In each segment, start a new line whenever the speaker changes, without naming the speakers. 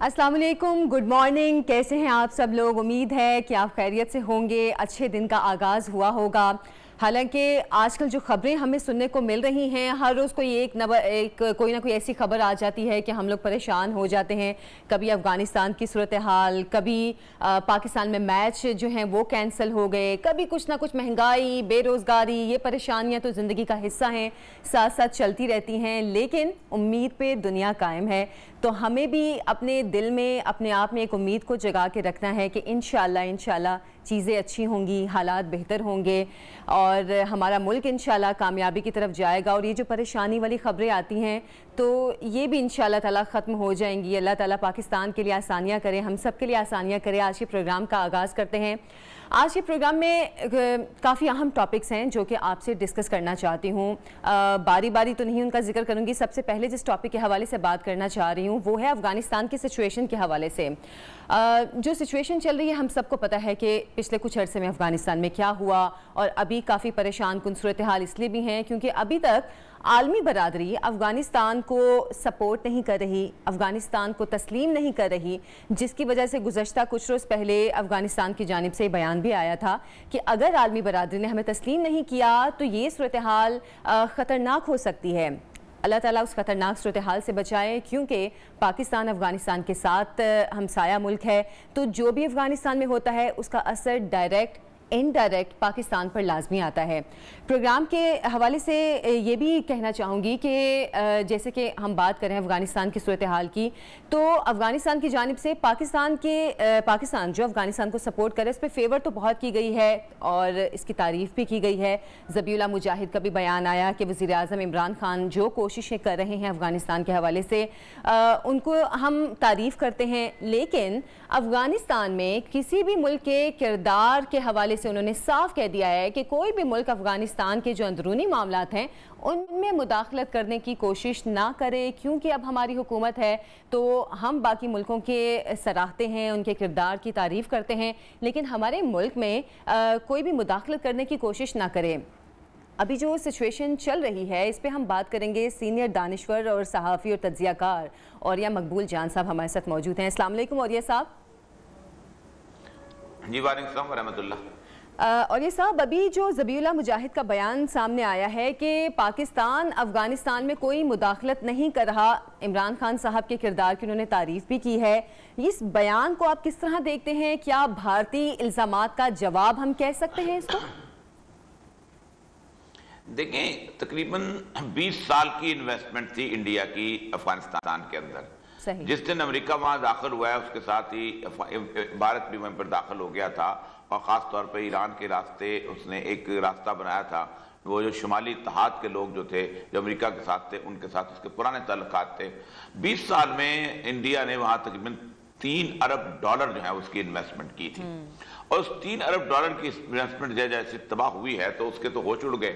अस्सलाम वालेकुम, good morning. कैसे हैं आप सब लोग? उम्मीद है कि आप खैरियत से होंगे। अच्छे दिन का आगाज़ हुआ होगा। हालांकि आजकल जो खबरें हमें सुनने को मिल रही हैं, हर रोज़ कोई ना कोई ऐसी खबर आ जाती है कि हम लोग परेशान हो जाते हैं। कभी अफ़गानिस्तान की सूरत हाल, कभी पाकिस्तान में मैच जो हैं वो कैंसिल हो गए, कभी कुछ ना कुछ महंगाई, बेरोज़गारी, ये परेशानियां तो ज़िंदगी का हिस्सा हैं, साथ साथ चलती रहती हैं। लेकिन उम्मीद पे दुनिया कायम है, तो हमें भी अपने दिल में, अपने आप में एक उम्मीद को जगा के रखना है कि इंशाल्लाह चीज़ें अच्छी होंगी, हालात बेहतर होंगे और हमारा मुल्क इंशाल्लाह कामयाबी की तरफ जाएगा। और ये जो परेशानी वाली ख़बरें आती हैं तो ये भी इंशाल्लाह ताला ख़त्म हो जाएंगी। अल्लाह ताला पाकिस्तान के लिए आसानियाँ करे, हम सब के लिए आसानियाँ करे। आज के प्रोग्राम का आगाज़ करते हैं। आज के प्रोग्राम में काफ़ी अहम टॉपिक्स हैं जो कि आपसे डिस्कस करना चाहती हूँ। बारी बारी तो नहीं उनका जिक्र करूँगी। सबसे पहले जिस टॉपिक के हवाले से बात करना चाह रही हूँ वो है अफ़गानिस्तान की सिचुएशन के हवाले से। जो सिचुएशन चल रही है, हम सबको पता है कि पिछले कुछ अरसे में अफ़गानिस्तान में क्या हुआ और अभी काफ़ी परेशान कुन सूरत हाल इसलिए भी हैं क्योंकि अभी तक आलमी बरादरी अफ़गानिस्तान को सपोर्ट नहीं कर रही, अफ़गानिस्तान को तस्लीम नहीं कर रही, जिसकी वजह से गुज़श्ता कुछ रोज़ पहले अफ़गानिस्तान की जानिब से बयान भी आया था कि अगर आलमी बरादरी ने हमें तस्लीम नहीं किया तो ये सूरत हाल ख़तरनाक हो सकती है। अल्लाह ताला उस ख़तरनाक सूरत हाल से बचाए, क्योंकि पाकिस्तान अफ़गानिस्तान के साथ हमसाया मुल्क है, तो जो भी अफ़गानिस्तान में होता है उसका असर डायरेक्ट इनडायरेक्ट पाकिस्तान पर लाजमी आता है। प्रोग्राम के हवाले से ये भी कहना चाहूँगी कि जैसे कि हम बात करें अफ़गानिस्तान की सूरत हाल की, तो अफ़गानिस्तान की जानिब से पाकिस्तान जो अफ़गानिस्तान को सपोर्ट करे उस पर फेवर तो बहुत की गई है और इसकी तारीफ़ भी की गई है। ज़बीउल्लाह मुजाहिद का भी बयान आया कि वज़ीर आज़म इमरान खान जो कोशिशें कर रहे हैं अफ़गानिस्तान के हवाले से उनको हम तारीफ़ करते हैं। लेकिन अफ़गानिस्तान में किसी भी मुल्क के किरदार के हवाले से उन्होंने साफ कह दिया है कि कोई भी मुल्क अफ़गानिस्तान के जो अंदरूनी मामलात हैं उनमें मुदाखलत करने की कोशिश ना करे, क्योंकि अब हमारी हुकूमत है तो हम बाकी मुल्कों के सराहते हैं, उनके किरदार की तारीफ़ करते हैं, लेकिन हमारे मुल्क में कोई भी मुदाखलत करने की कोशिश ना करे। अभी जो सिचुएशन चल रही है इस पे हम बात करेंगे। सीनियर दानिश्वर और सहाफ़ी और तज्ज़ियाकार औरिया मकबूल जान साहब हमारे साथ मौजूद हैं। अस्सलाम वालेकुम औरिया साहब।
जी वालेकुम सलाम व रहमतुल्लाह।
और ये साहब, अभी जो ज़बीउल्लाह मुजाहिद का बयान सामने आया है कि पाकिस्तान अफ़गानिस्तान में कोई मुदाखलत नहीं कर रहा, इमरान खान साहब के किरदार की उन्होंने तारीफ़ भी की है। इस बयान को आप किस तरह देखते हैं? क्या भारतीय इल्ज़ामात का जवाब हम कह सकते हैं इसको?
देखें, तकरीबन 20 साल की इन्वेस्टमेंट थी इंडिया की अफ़गानिस्तान के अंदर। जिस दिन अमेरिका वहाँ दाखिल हुआ है उसके साथ ही भारत भी वहाँ पर दाखिल हो गया था और ख़ास तौर पर ईरान के रास्ते उसने एक रास्ता बनाया था। वो जो शुमाली इत्तेहाद के लोग जो थे, जो अमेरिका के साथ थे, उनके साथ उसके पुराने ताल्लुकात थे। 20 साल में इंडिया ने वहाँ तकरीबन $3 अरब जो है उसकी इन्वेस्टमेंट की थी और उस $3 अरब की इन्वेस्टमेंट जैसे तबाह हुई है तो उसके तो होश उड़ गए।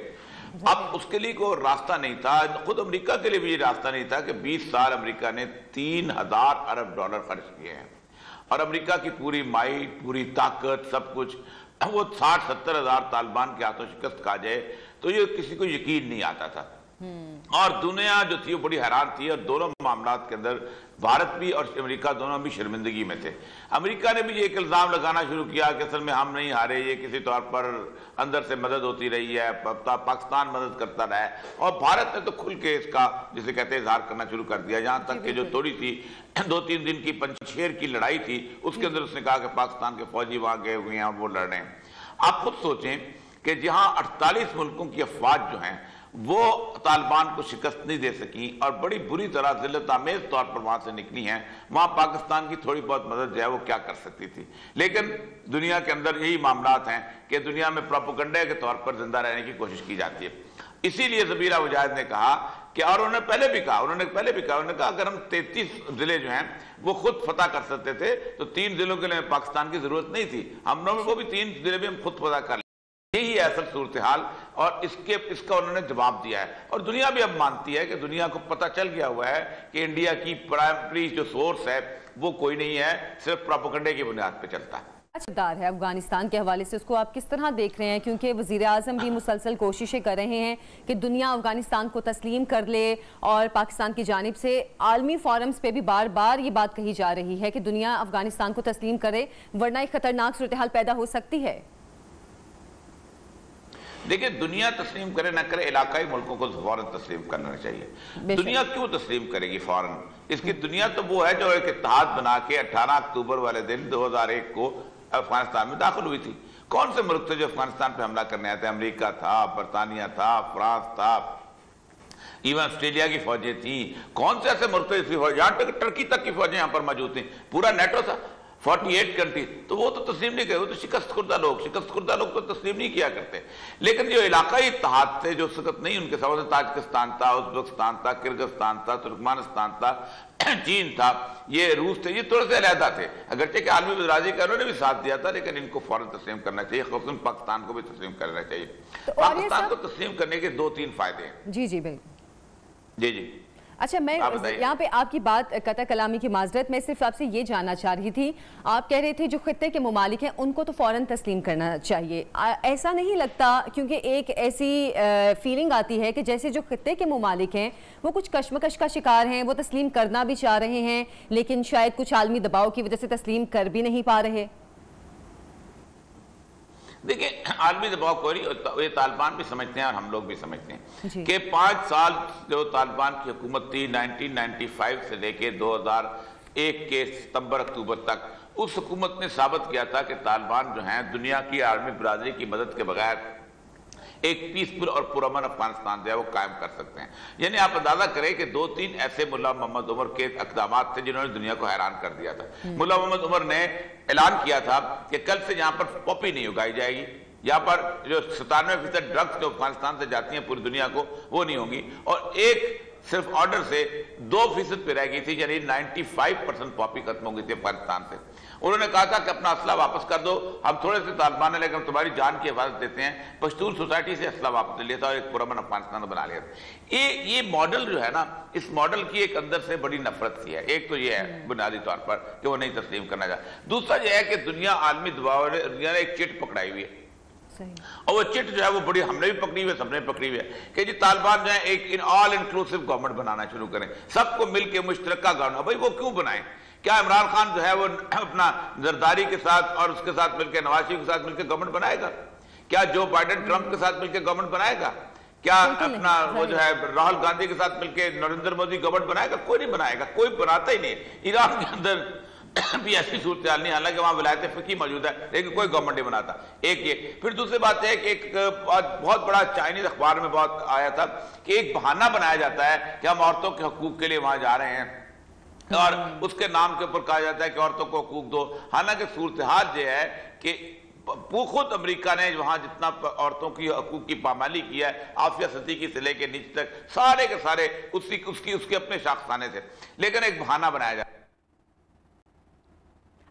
अब उसके लिए कोई रास्ता नहीं था, खुद अमेरिका के लिए भी ये रास्ता नहीं था कि 20 साल अमेरिका ने $3000 अरब खर्च किए हैं और अमेरिका की पूरी माइट, पूरी ताकत, सब कुछ वो 60-70 हज़ार तालिबान के हाथों शिकस्त खा जाए तो ये किसी को यकीन नहीं आता था। और दुनिया जो थी वो बड़ी हैरान थी और दोनों मामलात के अंदर भारत भी और अमेरिका दोनों भी शर्मिंदगी में थे। अमेरिका ने भी ये एक इल्ज़ाम लगाना शुरू किया कि असल में हम नहीं हारे, ये किसी तौर पर अंदर से मदद होती रही है, पाकिस्तान मदद करता रहा है। और भारत ने तो खुल के इसका जिसे कहते हैं इजहार करना शुरू कर दिया, यहाँ तक कि जो थोड़ी सी 2-3 दिन की पंजशेर की लड़ाई थी उसके अंदर उसने कहा कि पाकिस्तान के फौजी वहाँ गए हुए हैं, वो लड़ रहे हैं। आप खुद सोचें कि जहाँ 48 मुल्कों की अफवाज जो हैं वो तालिबान को शिकस्त नहीं दे सकी और बड़ी बुरी तरह जिल्लत आमेज तौर पर वहां से निकली हैं, वहां पाकिस्तान की थोड़ी बहुत मदद जो है वो क्या कर सकती थी। लेकिन दुनिया के अंदर यही मामलात हैं कि दुनिया में प्रोपेगेंडा के तौर पर जिंदा रहने की कोशिश की जाती है। इसीलिए ज़बीउल्लाह मुजाहिद ने कहा कि, और उन्होंने पहले भी कहा अगर हम 33 जिले जो हैं वो खुद फतह कर सकते थे तो 3 जिलों के लिए पाकिस्तान की जरूरत नहीं थी, हम लोग वो भी 3 जिले भी हम खुद फतह कर। यही है असल सूरत हाल और इसका उन्होंने जवाब दिया है और दुनिया भी अब मानती है कि दुनिया को पता चल गया हुआ है कि इंडिया की प्राइमरी जो सोर्स है वो कोई नहीं है, सिर्फ प्रोपेगेंडा की बुनियाद पे चलता है।
अच्छादार है अफगानिस्तान के हवाले से, उसको आप किस तरह देख रहे हैं? क्योंकि वज़ीर-ए-आज़म भी मुसलसल कोशिशें कर रहे हैं कि दुनिया अफगानिस्तान को तस्लीम कर ले, और पाकिस्तान की जानिब से आलमी फोरम्स पे भी बार बार ये बात कही जा रही है कि दुनिया अफगानिस्तान को तस्लीम करे, वरना एक खतरनाक सूरत हाल पैदा हो सकती है।
देखिए, दुनिया तस्लीम करे ना करे, इलाकाई मुल्कों को फौरन तस्लीम करना चाहिए। दुनिया क्यों तस्लीम करेगी फौरन? इसकी दुनिया तो वो है जो एक इत्तेहाद बना के 18 अक्टूबर वाले दिन 2001 को अफगानिस्तान में दाखिल हुई थी। कौन से मुल्क थे जो अफगानिस्तान पे हमला करने आए थे? अमेरिका था, बरतानिया था, फ्रांस था, इवन ऑस्ट्रेलिया की फौजें थी। कौन से ऐसे मुल्क थे जिसकी फौज, यहाँ तक टर्की तक की फौजें यहाँ पर मौजूद थी, पूरा नेटो था, 48 कंट्री। तो वो तो तस्लीम नहीं करे, वो तो शिकस्त खुर्दा लोग तो तस्लीम नहीं किया करते। लेकिन जो इलाकाई इत्तेहाद थे जो उस वक्त नहीं, उनके साथ ताजिकिस्तान था, उज्बेकिस्तान था, किर्गिस्तान था, तुर्कमानिस्तान था, चीन था, ये रूस थे, ये थोड़े से अलहदा थे। अगरचे कि आलमी बदराजी का उन्होंने भी साथ दिया था, लेकिन इनको फौरन तस्लीम करना चाहिए, खासतौर पाकिस्तान को भी तस्लीम करना चाहिए। तो पाकिस्तान को तस्लीम करने के 2-3 फायदे हैं।
जी जी बिल्कुल,
जी जी।
अच्छा, मैं यहाँ पे आपकी बात कता कलामी की माजरत, मैं सिर्फ आपसे ये जानना चाह रही थी, आप कह रहे थे जो खित्ते के मुमालिक हैं उनको तो फ़ौरन तस्लीम करना चाहिए, ऐसा नहीं लगता? क्योंकि एक ऐसी फीलिंग आती है कि जैसे जो खित्ते के मुमालिक हैं वो कुछ कशमकश का शिकार हैं, वो तस्लीम करना भी चाह रहे हैं लेकिन शायद कुछ आलमी दबाव की वजह से तस्लीम कर भी नहीं पा रहे।
देखिए, आलमी दबाव को ये तालिबान भी समझते हैं और हम लोग भी समझते हैं कि 5 साल जो तालिबान की हुकूमत थी 1995 से लेके 2001 के सितंबर अक्टूबर तक, उस हुकूमत ने साबित किया था कि तालिबान जो हैं दुनिया की आलमी बरादरी की मदद के बगैर एक पीसफुल और पुरअमन अफगानिस्तान जो है वो कायम कर सकते हैं। यानी आप अंदाजा करें कि 2-3 ऐसे मुल्ला मोहम्मद उमर के इक़दाम थे जिन्होंने दुनिया को हैरान कर दिया था। मुल्ला मोहम्मद उमर ने ऐलान किया था कि कल से यहाँ पर पॉपी नहीं उगाई जाएगी, यहाँ पर जो 97% ड्रग्स जो अफगानिस्तान से जाती हैं पूरी दुनिया को वो नहीं होंगी, और एक सिर्फ ऑर्डर से 2% पे रह गई थी, यानी 95% पॉपी खत्म हो गई थी अफगानिस्तान से। उन्होंने कहा था कि अपना असला वापस कर दो, हम थोड़े से तालिबान है लेकिन हम तुम्हारी जान की हिफाजत देते हैं। पश्तून सोसाइटी से असला वापस ले लिया था और एक पुरअमन अफगानिस्तान बना लिया था। ये मॉडल जो है ना, इस मॉडल की एक अंदर से बड़ी नफरत सी है। एक तो ये है बुनियादी तौर पर कि वो नहीं तस्लीम करना चाहता। दूसरा यह है कि दुनिया आलमी दबाव ने दुनिया ने एक चिट पकड़ाई हुई है, और वो चिट जो है वो बड़ी हमने भी पकड़ी हुई है, सबने पकड़ी हुई है कि जी तालिबान जो है एक ऑल इंक्लूसिव गवर्नमेंट बनाना शुरू करें, सबको मिलकर मुश्तरका गवर्नमेंट। भाई वो क्यों बनाएं? क्या इमरान खान जो है वो अपना जरदारी के साथ और उसके साथ मिलकर नवाज शरीफ के साथ मिलकर गवर्नमेंट बनाएगा? क्या जो बाइडेन ट्रंप के साथ मिलकर गवर्नमेंट बनाएगा? क्या अपना वो जो है राहुल गांधी के साथ मिलकर नरेंद्र मोदी गवर्नमेंट बनाएगा? कोई नहीं बनाएगा, कोई बनाता ही नहीं। ईरान के अंदर भी ऐसी सूरत हाल नहीं, हालांकि वहां विलायत फिकी मौजूद है लेकिन कोई गवर्नमेंट नहीं बनाता। एक ये। फिर दूसरी बात है कि एक बहुत बड़ा चाइनीज अखबार में बहुत आया था कि एक बहाना बनाया जाता है कि हम औरतों के हकूक के लिए वहां जा रहे हैं और उसके नाम के ऊपर कहा जाता है कि औरतों को हकूक दो। हालांकि सूरत हाल ये है कि खुद अमेरिका ने वहां जितना औरतों की हकूक की पामाली किया है, आफिया सिद्दीकी से लेकर नीचे तक सारे के सारे उसके अपने शाखसाने थे, लेकिन एक बहाना बनाया जाता है।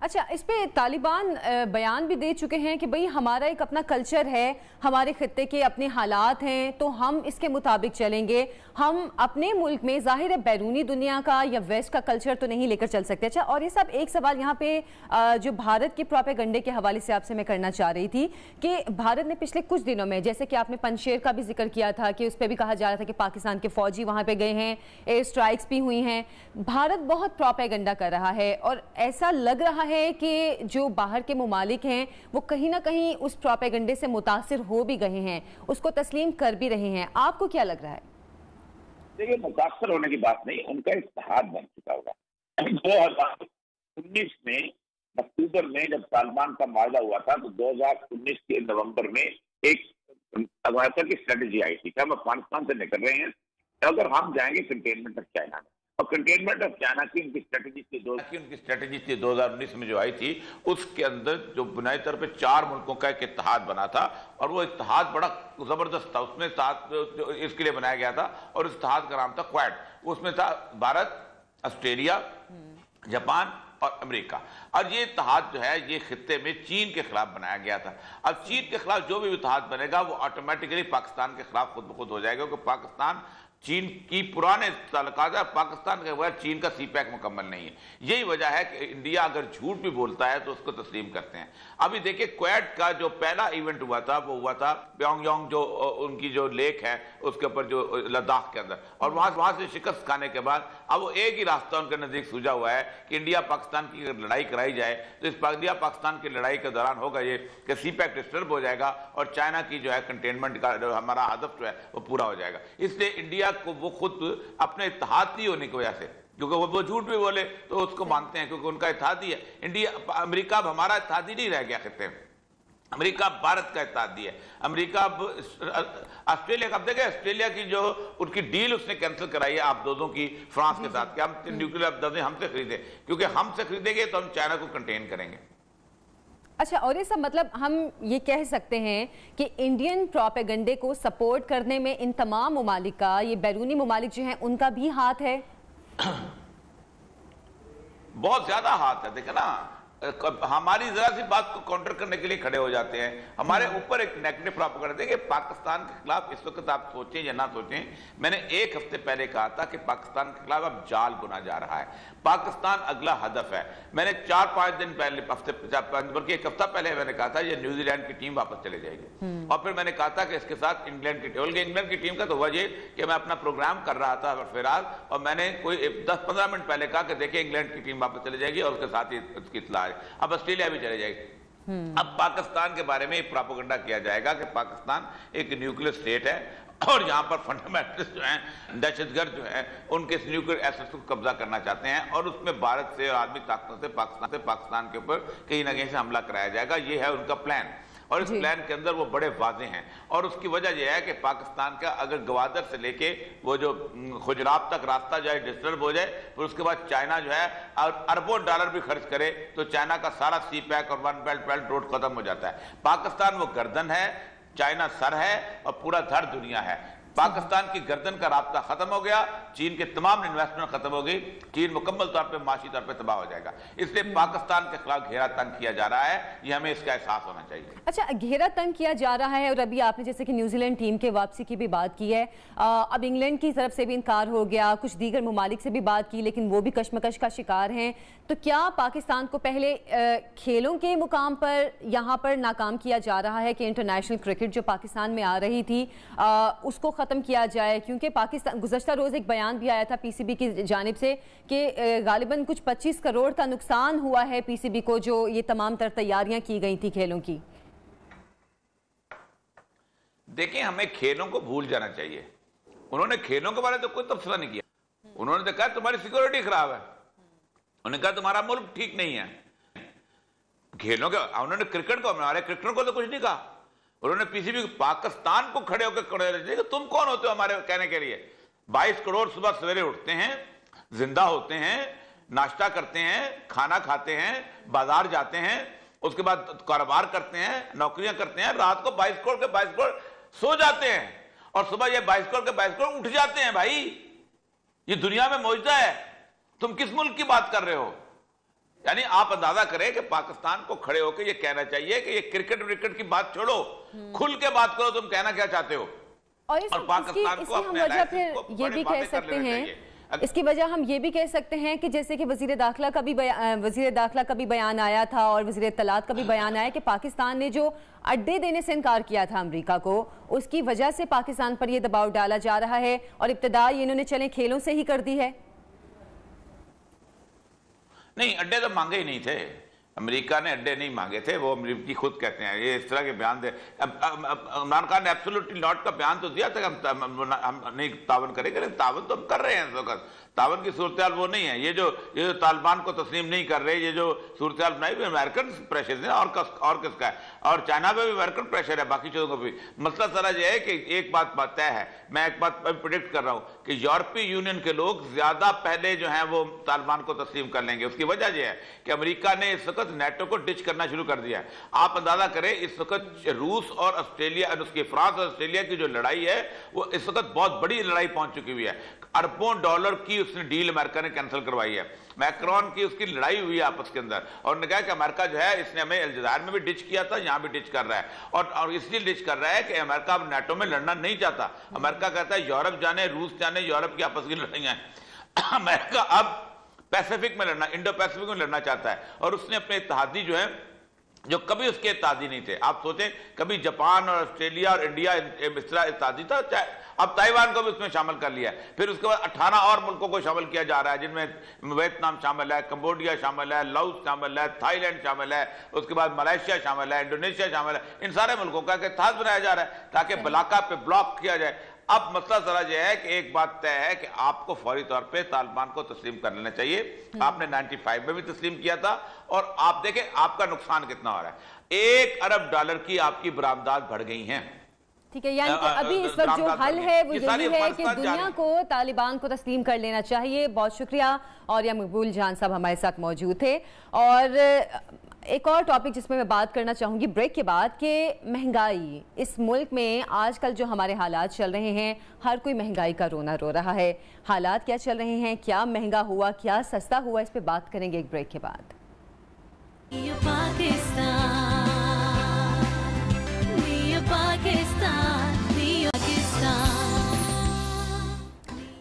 अच्छा, इस पे तालिबान बयान भी दे चुके हैं कि भाई हमारा एक अपना कल्चर है, हमारे खित्ते के अपने हालात हैं, तो हम इसके मुताबिक चलेंगे। हम अपने मुल्क में जाहिर है बैरूनी दुनिया का या वेस्ट का कल्चर तो नहीं लेकर चल सकते। अच्छा, और ये सब एक सवाल यहाँ पे जो भारत के प्रोपेगंडे के हवाले से आपसे मैं करना चाह रही थी कि भारत ने पिछले कुछ दिनों में, जैसे कि आपने पंजशेर का भी जिक्र किया था कि उस पर भी कहा जा रहा था कि पाकिस्तान के फौजी वहाँ पे गए हैं, एयर स्ट्राइक्स भी हुई हैं। भारत बहुत प्रोपेगंडा कर रहा है और ऐसा लग रहा है कि जो बाहर के मुमालिक हैं वो कहीं ना कहीं उस प्रोपेगंडे से मुतासिर हो भी गए हैं, उसको तस्लीम कर भी रहे हैं। आपको क्या लग रहा है?
देखिए, मुतासर होने की बात नहीं, उनका इत्तेहाद बन चुका होगा। 2019 में अक्टूबर में जब तालिबान का माहदा हुआ था तो 2019 के नवंबर में एक अफगानिस्तान की स्ट्रेटेजी आई थी कि हम अफगानिस्तान से निकल रहे हैं, अगर हम जाएंगे कंटेनमेंट ऑफ चाइना में। और कंटेनमेंट ऑफ चाइना की उनकी स्ट्रेटेजी थी 2019 में जो आई थी, उसके अंदर जो बुनियादी तौर पे 4 मुल्कों का एक इत्तेहाद बना था और वो इत्तेहाद बड़ा जबरदस्त था। उसमें इसके लिए बनाया गया था और इस इत्तेहाद का नाम था क्वाड। उसमें था भारत, ऑस्ट्रेलिया, जापान और अमेरिका। और ये इत्तेहाद जो है ये खित्ते में चीन के खिलाफ बनाया गया था। अब चीन के खिलाफ जो भी इत्तेहाद बनेगा वो ऑटोमेटिकली पाकिस्तान के खिलाफ खुद ब खुद हो जाएगा, क्योंकि पाकिस्तान
चीन की पुराने ताल्लुकात, पाकिस्तान के बगैर चीन का सीपैक मुकम्मल नहीं है। यही वजह है कि इंडिया अगर झूठ भी बोलता है तो उसको तस्लीम करते हैं। अभी देखिए क्वेट का जो पहला इवेंट हुआ था वो हुआ था प्योंगयांग, जो उनकी जो लेक है उसके ऊपर, जो लद्दाख के अंदर, और वहां से शिकस्त खाने के बाद अब वो एक ही रास्ता उनके नजदीक सूझा हुआ है कि इंडिया पाकिस्तान की अगर लड़ाई कराई जाए तो इस इंडिया पाकिस्तान की लड़ाई के दौरान होगा ये कि सीपैक डिस्टर्ब हो जाएगा और चाइना की जो है कंटेनमेंट का जो हमारा हदफ जो है वो पूरा हो जाएगा। इसलिए इंडिया को वो खुद अपने इत्तेहादी होने की वजह से, क्योंकि वो झूठ भी बोले तो उसको मानते हैं क्योंकि उनका इत्तेहादी है। इंडिया, अमेरिका अब हमारा इत्तेहादी नहीं रह गया खित्ते में, अमेरिका भारत का इत्तेहादी है। अमेरिका ऑस्ट्रेलिया का, अब देखें ऑस्ट्रेलिया की जो उनकी डील उसने कैंसिल कराई है आप दोनों की फ्रांस के साथ कि हम न्यूक्लियर अपदे हमसे खरीदे, क्योंकि हमसे खरीदेंगे तो हम चाइना को कंटेन करेंगे।
अच्छा, और ये सब मतलब हम ये कह सकते हैं कि इंडियन प्रोपेगेंडे को सपोर्ट करने में इन तमाम ममालिक का, ये बैरूनी ममालिक जो हैं उनका भी हाथ है?
बहुत ज्यादा हाथ है। देखा ना, हमारी जरा सी बात को काउंटर करने के लिए खड़े हो जाते हैं, हमारे ऊपर एक नेगेटिव प्रोपेगेंडा। देखिए पाकिस्तान के खिलाफ इस वक्त आप सोचें या ना सोचें, मैंने एक हफ्ते पहले कहा था कि पाकिस्तान के खिलाफ अब जाल बुना जा रहा है, पाकिस्तान अगला हदफ है। मैंने 4-5 दिन पहले, बल्कि एक हफ्ता पहले मैंने कहा था ये न्यूजीलैंड की टीम वापस चले जाएगी, और फिर मैंने कहा था कि इसके साथ इंग्लैंड की टीम, इंग्लैंड की टीम का तो वजह कि मैं अपना प्रोग्राम कर रहा था फिलहाल, और मैंने कोई 10-15 मिनट पहले कहा कि देखिए इंग्लैंड की टीम वापस चले जाएगी और उसके साथ ही उसकी इत्तला है, अब ऑस्ट्रेलिया भी चले जाएगी। अब पाकिस्तान के बारे में प्रोपेगेंडा किया जाएगा कि पाकिस्तान एक न्यूक्लियर स्टेट है और यहाँ पर फंडामेंटलिस्ट जो हैं, दहशतगर्द जो हैं, उनके न्यूक्लियर एसेट्स को कब्जा करना चाहते हैं और उसमें भारत से और आर्मी ताकतों से पाकिस्तान के ऊपर कहीं ना कहीं से हमला कराया जाएगा। ये है उनका प्लान, और इस प्लान के अंदर वो बड़े वाजे हैं। और उसकी वजह यह है कि पाकिस्तान का अगर गवादर से लेके वो जो गुजरात तक रास्ता जो है डिस्टर्ब हो जाए, फिर उसके बाद चाइना जो है अरबों डॉलर भी खर्च करे तो चाइना का सारा सी पैक और वन बेल्ट रोड खत्म हो जाता है। पाकिस्तान वो गर्दन है, चाइना सर है और पूरा धड़ दुनिया है। पाकिस्तान की गर्दन का रास्ता खत्म हो गया, चीन के तमाम इन्वेस्टमेंट खत्म हो गई, चीन मुकम्मल तौर पे माशी तौर पे तबाह हो जाएगा। इसलिए पाकिस्तान के खिलाफ घेरा तंग किया जा रहा है, ये हमें इसका एहसास होना चाहिए।
अच्छा, घेरा तंग किया जा रहा है, और अभी आपने जैसे कि न्यूजीलैंड टीम के वापसी की भी बात की है, अब इंग्लैंड की तरफ से भी इनकार हो गया, कुछ दीगर ममालिक से भी बात की, लेकिन वो भी कशमकश का शिकार हैं। तो क्या पाकिस्तान को पहले खेलों के मुकाम पर यहाँ पर नाकाम किया जा रहा है कि इंटरनेशनल क्रिकेट जो पाकिस्तान में आ रही थी उसको ख़त्म किया जाए? क्योंकि पाकिस्तान, गुज़श्ता रोज़ एक बयान भी आया था पीसीबी की जानिब से कि गालिबन कुछ 25 करोड़ का नुकसान हुआ है पीसीबी को, जो ये तमाम तर तैयारियां की गई थी खेलों की।
देखिए, हमें खेलों को भूल जाना चाहिए। उन्होंने खेलों के बारे में तो कोई तबसरा नहीं किया, उन्होंने तो कहा तुम्हारी सिक्योरिटी खराब है, उन्होंने कहा तुम्हारा मुल्क ठीक नहीं है। खेलों के उन्होंने क्रिकेट को, हमारे क्रिकेटर को तो कुछ नहीं कहा। उन्होंने पीसीबी पाकिस्तान को खड़े होकर खड़े, तुम कौन होते हो हमारे कहने के लिए? 22 करोड़ सुबह सवेरे उठते हैं, जिंदा होते हैं, नाश्ता करते हैं, खाना खाते हैं, बाजार जाते हैं, उसके बाद कारोबार करते हैं, नौकरियां करते हैं, रात को 22 करोड़ के 22 करोड़ सो जाते हैं और सुबह ये 22 करोड़ के 22 करोड़ उठ जाते हैं। भाई, ये दुनिया में मौजूदा है, तुम किस मुल्क की बात कर रहे हो? यानी आप अंदाजा करें कि पाकिस्तान को खड़े होकर ये कहना चाहिए कि ये क्रिकेट की बात छोड़ो, खुल के बात करो, तुम कहना क्या चाहते हो।
और पाकिस्तान को अपने वजह फिर ये भी कह सकते हैं, इसकी वजह हम ये भी कह सकते हैं कि जैसे कि वजीर दाखिला का भी बयान आया था और वजीर इत्तलात का भी बयान आया कि पाकिस्तान ने जो अड्डे देने से इनकार किया था अमेरिका को, उसकी वजह से पाकिस्तान पर यह दबाव डाला जा रहा है और इब्तिदा इन्होंने चले खेलों से ही कर दी है। नहीं, अड्डे तो मांगे ही नहीं थे, अमेरिका ने अड्डे नहीं मांगे थे, वो अमेरिकी खुद कहते हैं, ये इस तरह के बयान दे। इमरान खान ने एब्सोल्युटली नॉट का बयान तो दिया था कि हम नहीं तावन करेंगे, तावन तो हम कर रहे हैं इस वक्त। तावन की सूरत हाल वो नहीं है, ये जो तालिबान को तस्लीम नहीं कर रहे, ये जो सूरत हाल बनाई अमेरिकन प्रेशर है और किसका है, और चाइना पे भी अमेरिकन प्रेशर है, बाकी चीजों को भी। मसला सारा यह है कि एक बात तय है, मैं एक बात प्रिडिक्ट कर रहा हूं कि यूरोपीय यूनियन के लोग ज्यादा पहले जो है वो तालिबान को तस्लीम कर लेंगे। उसकी वजह यह है कि अमेरिका ने इस वक्त नेटो को डिच करना शुरू कर दिया है। आप अंदाजा करें, इस वक्त रूस और ऑस्ट्रेलिया, उसकी फ्रांस और ऑस्ट्रेलिया की जो लड़ाई है वो इस वक्त बहुत बड़ी लड़ाई पहुंच चुकी हुई है। अरबों डॉलर की
की उसने डील अमेरिका ने कैंसिल करवाई है, मैक्रोन की उसकी लड़ाई हुई है आपस के अंदर, और उन्होंने कहा कि अमेरिका जो है इसने हमें अलजायर में भी डिच किया था, यहाँ भी डिच कर रहा है, और इसलिए डिच कर रहा है कि अमेरिका अब नाटो में लड़ना नहीं चाहता। अमेरिका कहता है यूरोप जाने, रूस जाने, यूरोप की आपस की लड़ाइयां हैं। अमेरिका अब पैसिफिक में लड़ना, इंडो पैसिफिक में लड़ना चाहता है, और उसने अपने इत्तेहादी जो है, जो कभी उसके इत्तेहादी नहीं थे, आप सोचें कभी जापान और ऑस्ट्रेलिया और इंडिया इस तरह इत्तेहादी था, अब ताइवान को भी उसमें शामिल कर लिया है। फिर उसके बाद 18 और मुल्कों को शामिल किया जा रहा है, जिनमें वियतनाम शामिल है, कंबोडिया शामिल है, लाओस शामिल है, थाईलैंड शामिल है, उसके बाद मलेशिया शामिल है, इंडोनेशिया शामिल है। इन सारे मुल्कों का इत्तेहाद बनाया जा रहा है ताकि बलाका पे ब्लॉक किया जाए। अब मसला जरा यह है कि एक बात तय है कि आपको फौरी तौर पे तालिबान को तस्लीम कर लेना चाहिए। आपने 95 में भी तस्लीम किया था, और आप देखें आपका नुकसान कितना हो रहा है। $1 अरब की आपकी बरामदात बढ़ गई हैं।
ठीक है, यानी कि अभी इस वक्त जो हल है वो यही है कि दुनिया को तालिबान को तस्लीम कर लेना चाहिए। बहुत शुक्रिया। और या मकबूल जान साहब हमारे साथ मौजूद थे। और एक और टॉपिक जिसमें मैं बात करना चाहूँगी ब्रेक के बाद कि महंगाई इस मुल्क में आजकल जो हमारे हालात चल रहे हैं, हर कोई महंगाई का रोना रो रहा है। हालात क्या चल रहे हैं, क्या महंगा हुआ, क्या सस्ता हुआ, इस पे बात करेंगे एक ब्रेक के बाद।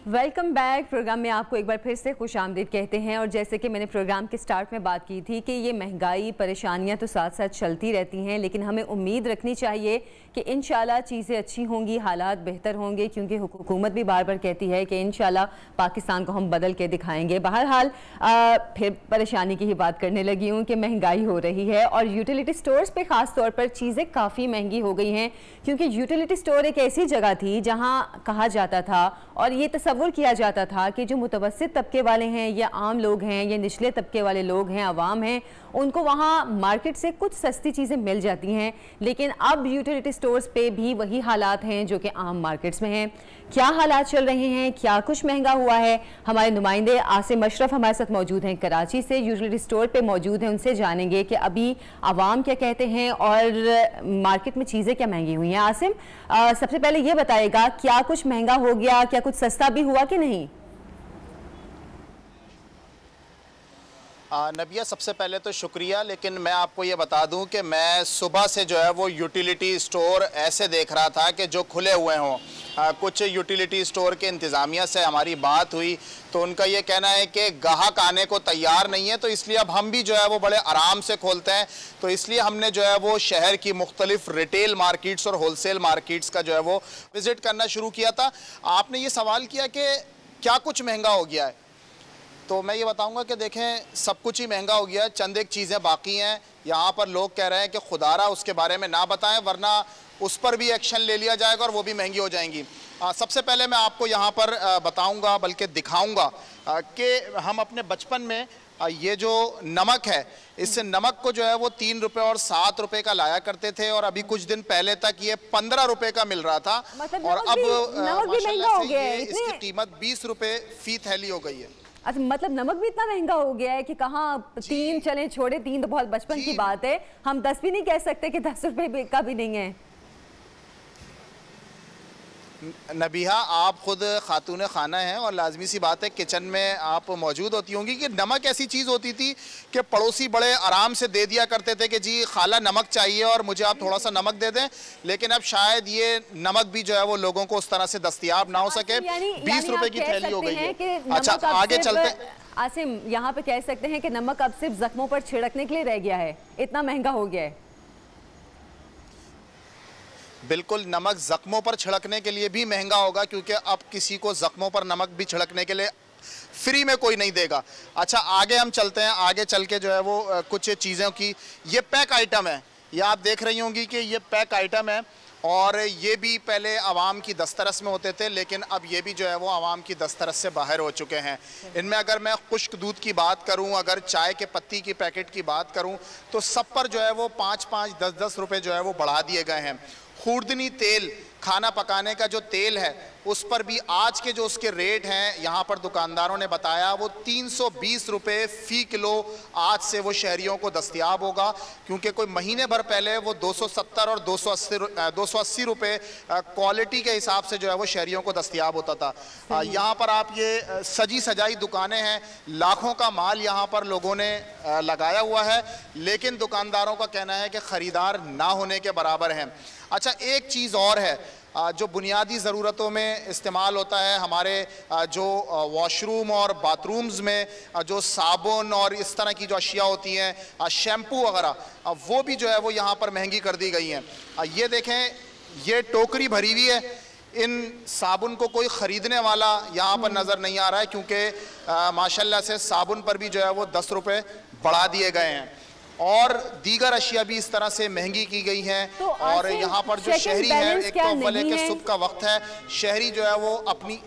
Welcome back. प्रोग्राम में आपको एक बार फिर से खुश आमदीद कहते हैं। और जैसे कि मैंने प्रोग्राम के स्टार्ट में बात की थी कि ये महंगाई, परेशानियां तो साथ साथ चलती रहती हैं, लेकिन हमें उम्मीद रखनी चाहिए कि इंशाल्लाह चीज़ें अच्छी होंगी, हालात बेहतर होंगे, क्योंकि हुकूमत भी बार बार कहती है कि इंशाल्लाह पाकिस्तान को हम बदल के दिखाएंगे। बहरहाल फिर परेशानी की ही बात करने लगी हूँ कि महंगाई हो रही है, और यूटिलिटी स्टोर्स पे ख़ास तौर पर चीज़ें काफ़ी महंगी हो गई हैं, क्योंकि यूटिलिटी स्टोर एक ऐसी जगह थी जहाँ कहा जाता था और ये तस्वुर किया जाता था कि जो मुतवस्सित तबके वाले हैं या आम लोग हैं या निचले तबके वाले लोग हैं, आवाम हैं, उनको वहाँ मार्केट से कुछ सस्ती चीज़ें मिल जाती हैं। लेकिन अब यूटिलिटी स्टोर्स पे भी वही हालात हैं जो कि आम मार्केट्स में हैं। क्या हालात चल रहे हैं, क्या कुछ महंगा हुआ है, हमारे नुमाइंदे आसिम अशरफ हमारे साथ मौजूद हैं, कराची से यूटिलिटी स्टोर पे मौजूद हैं। उनसे जानेंगे कि अभी आवाम क्या कहते हैं और मार्केट में चीज़ें क्या महंगी हुई हैं। आसिम, सबसे पहले ये बताएगा क्या कुछ महंगा हो गया, क्या कुछ सस्ता भी हुआ कि नहीं?
नबिया, सबसे पहले तो शुक्रिया, लेकिन मैं आपको ये बता दूं कि मैं सुबह से जो है वो यूटिलिटी स्टोर ऐसे देख रहा था कि जो खुले हुए हों। कुछ यूटिलिटी स्टोर के इंतज़ामिया से हमारी बात हुई तो उनका ये कहना है कि ग्राहक आने को तैयार नहीं है, तो इसलिए अब हम भी जो है वो बड़े आराम से खोलते हैं। तो इसलिए हमने जो है वो शहर की मुख्तलिफ रिटेल मार्केट्स और होलसेल मार्केट्स का जो है वो विज़िट करना शुरू किया था। आपने ये सवाल किया कि क्या कुछ महंगा हो गया है, तो मैं ये बताऊंगा कि देखें सब कुछ ही महंगा हो गया है, चंद एक चीज़ें बाकी हैं। यहाँ पर लोग कह रहे हैं कि खुदारा उसके बारे में ना बताएं वरना उस पर भी एक्शन ले लिया जाएगा और वो भी महंगी हो जाएंगी। सबसे पहले मैं आपको यहाँ पर बताऊंगा, बल्कि दिखाऊंगा कि हम अपने बचपन में ये जो नमक है, इस नमक को जो है वो 3 रुपए और 7 रुपए का लाया करते थे, और अभी कुछ दिन पहले तक ये 15 रुपए का मिल रहा था। और अब माशाल्लाह से ये इसकी कीमत 20 रुपए फी थैली हो गई है।
अच्छा, मतलब नमक भी इतना महंगा हो गया है कि कहाँ 3 चले छोड़े, 3 तो बहुत बचपन की बात है, हम 10 भी नहीं कह सकते कि 10 रुपए का भी नहीं है।
नबीहा, आप खुद खातून खाना हैं और लाजमी सी बात है किचन में आप मौजूद होती होंगी कि नमक ऐसी चीज़ होती थी कि पड़ोसी बड़े आराम से दे दिया करते थे कि जी खाला नमक चाहिए और मुझे आप थोड़ा सा नमक दे दें। लेकिन अब शायद ये नमक भी जो है वो लोगों को उस तरह से दस्तयाब ना हो सके। 20 रुपए की थैली हो गई है। अच्छा, आगे चलते।
आसिम, यहाँ पे कह सकते हैं कि नमक अब सिर्फ जख्मों पर छिड़कने के लिए रह गया है, इतना महंगा हो गया है।
बिल्कुल, नमक ज़ख्मों पर छिड़कने के लिए भी महंगा होगा, क्योंकि अब किसी को ज़ख्मों पर नमक भी छिड़कने के लिए फ्री में कोई नहीं देगा। अच्छा, आगे हम चलते हैं। आगे चल के जो है वो कुछ चीज़ों की, ये पैक आइटम है, ये आप देख रही होंगी कि ये पैक आइटम है, और ये भी पहले आवाम की दस्तरस में होते थे, लेकिन अब ये भी जो है वो आवाम की दस्तरस से बाहर हो चुके हैं। इनमें अगर मैं खुश्क दूध की बात करूं, अगर चाय के पत्ती की पैकेट की बात करूं, तो सब पर जो है वो 5-5, 10-10 रुपए जो है वो बढ़ा दिए गए हैं। खूर्दनी तेल, खाना पकाने का जो तेल है, उस पर भी आज के जो उसके रेट हैं यहाँ पर दुकानदारों ने बताया वो 320 रुपये फ़ी किलो आज से वो शहरियों को दस्तयाब होगा, क्योंकि कोई महीने भर पहले वो 270 और 280 रुपये क्वालिटी के हिसाब से जो है वो शहरियों को दस्तयाब होता था। यहाँ पर आप ये सजी सजाई दुकानें हैं, लाखों का माल यहाँ पर लोगों ने लगाया हुआ है, लेकिन दुकानदारों का कहना है कि ख़रीदार ना होने के बराबर हैं। अच्छा, एक चीज़ और है जो बुनियादी ज़रूरतों में इस्तेमाल होता है, हमारे जो वॉशरूम और बाथरूम्स में जो साबुन और इस तरह की जो अशिया होती हैं, शैम्पू वगैरह, वो भी जो है वो यहाँ पर महंगी कर दी गई हैं। ये देखें, ये टोकरी भरी हुई है, इन साबुन को कोई ख़रीदने वाला यहाँ पर नज़र नहीं आ रहा है, क्योंकि माशाल्लाह से साबुन पर भी जो है वो 10 रुपये बढ़ा दिए गए हैं और दीगर अशिया भी इस तरह से महंगी की गई हैं। तो और यहाँ पर जो शहरी है, एक तो अव्वल है कि सुबह का वक्त है, शहरी जो है वो अपनी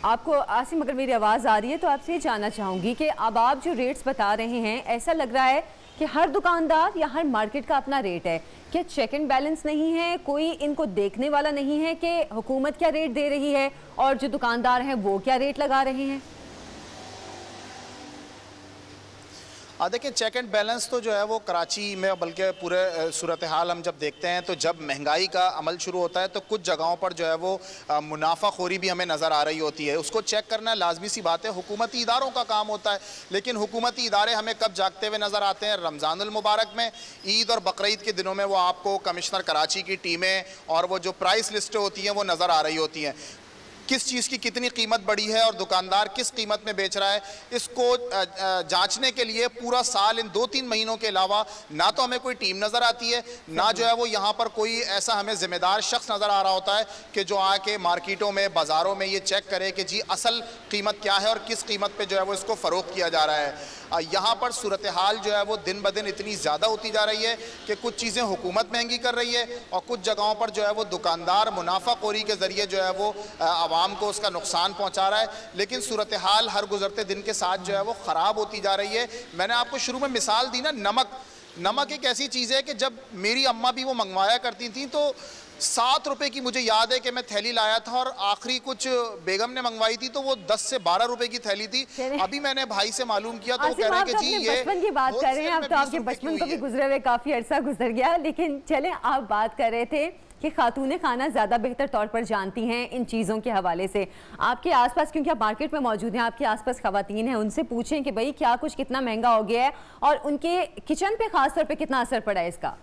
आपको आसिम, अगर मेरी आवाज़ आ रही है तो आपसे ये जानना चाहूँगी कि अब आप जो रेट्स बता रहे हैं, ऐसा लग रहा है कि हर दुकानदार या हर मार्केट का अपना रेट है, क्या चेक एंड बैलेंस नहीं है? कोई इनको देखने वाला नहीं है कि हुकूमत क्या रेट दे रही है और जो दुकानदार हैं वो क्या रेट लगा रहे हैं?
देखिए, चेक एंड बैलेंस तो जो है वो कराची में, बल्कि पूरे सूरत हाल हम जब देखते हैं तो जब महंगाई का अमल शुरू होता है तो कुछ जगहों पर जो है वो मुनाफाखोरी भी हमें नज़र आ रही होती है। उसको चेक करना लाजमी सी बात है, हुकूमती इदारों का काम होता है, लेकिन हुकूमती इदारे हमें कब जागते हुए नज़र आते हैं? रमज़ानुल मुबारक में, ईद और बकरीद के दिनों में वो आपको कमिश्नर कराची की टीमें और वो जो प्राइस लिस्टें होती हैं वो नज़र आ रही होती हैं। किस चीज़ की कितनी कीमत बढ़ी है और दुकानदार किस कीमत में बेच रहा है, इसको जांचने के लिए पूरा साल इन 2-3 महीनों के अलावा ना तो हमें कोई टीम नज़र आती है, ना जो है वो यहाँ पर कोई ऐसा हमें ज़िम्मेदार शख्स नज़र आ रहा होता है कि जो आके मार्केटों में, बाज़ारों में ये चेक करे कि जी असल कीमत क्या है और किस कीमत पर जो है वो इसको फ़रोख्त किया जा रहा है। यहाँ पर सूरत हाल जो है वो दिन ब दिन इतनी ज़्यादा होती जा रही है कि कुछ चीज़ें हुकूमत महंगी कर रही है और कुछ जगहों पर जो है वो दुकानदार मुनाफाखोरी के ज़रिए जो है वो आवाम को उसका नुकसान पहुँचा रहा है। लेकिन सूरत हाल हर गुजरते दिन के साथ जो है वो ख़राब होती जा रही है। मैंने आपको शुरू में मिसाल दी ना, नमक एक ऐसी चीज़ है कि जब मेरी अम्मा भी वो मंगवाया करती थी तो 7 रुपए की मुझे याद है कि मैं थैली लाया था और आखिरी कुछ बेगम ने मंगवाई थी तो वो 10 से 12 रुपए की थैली थी। अभी मैंने भाई से मालूम किया तो वो कह रहे हैं कि जी ये
बचपन की बात कर रहे हैं, अब तो आपके बचपन को भी गुजरे हुए काफी अरसा गुजर गया। लेकिन चले, आप बात कर रहे थे कि खातूने खाना ज़्यादा बेहतर तौर पर जानती हैं इन चीज़ों के हवाले से। आपके आसपास, क्योंकि आप मार्केट में मौजूद हैं, आपके आसपास खवातीन हैं, उनसे पूछें कि भाई क्या कुछ कितना महंगा हो गया है और उनके किचन पे खास तौर पे कितना असर पड़ा है इसका।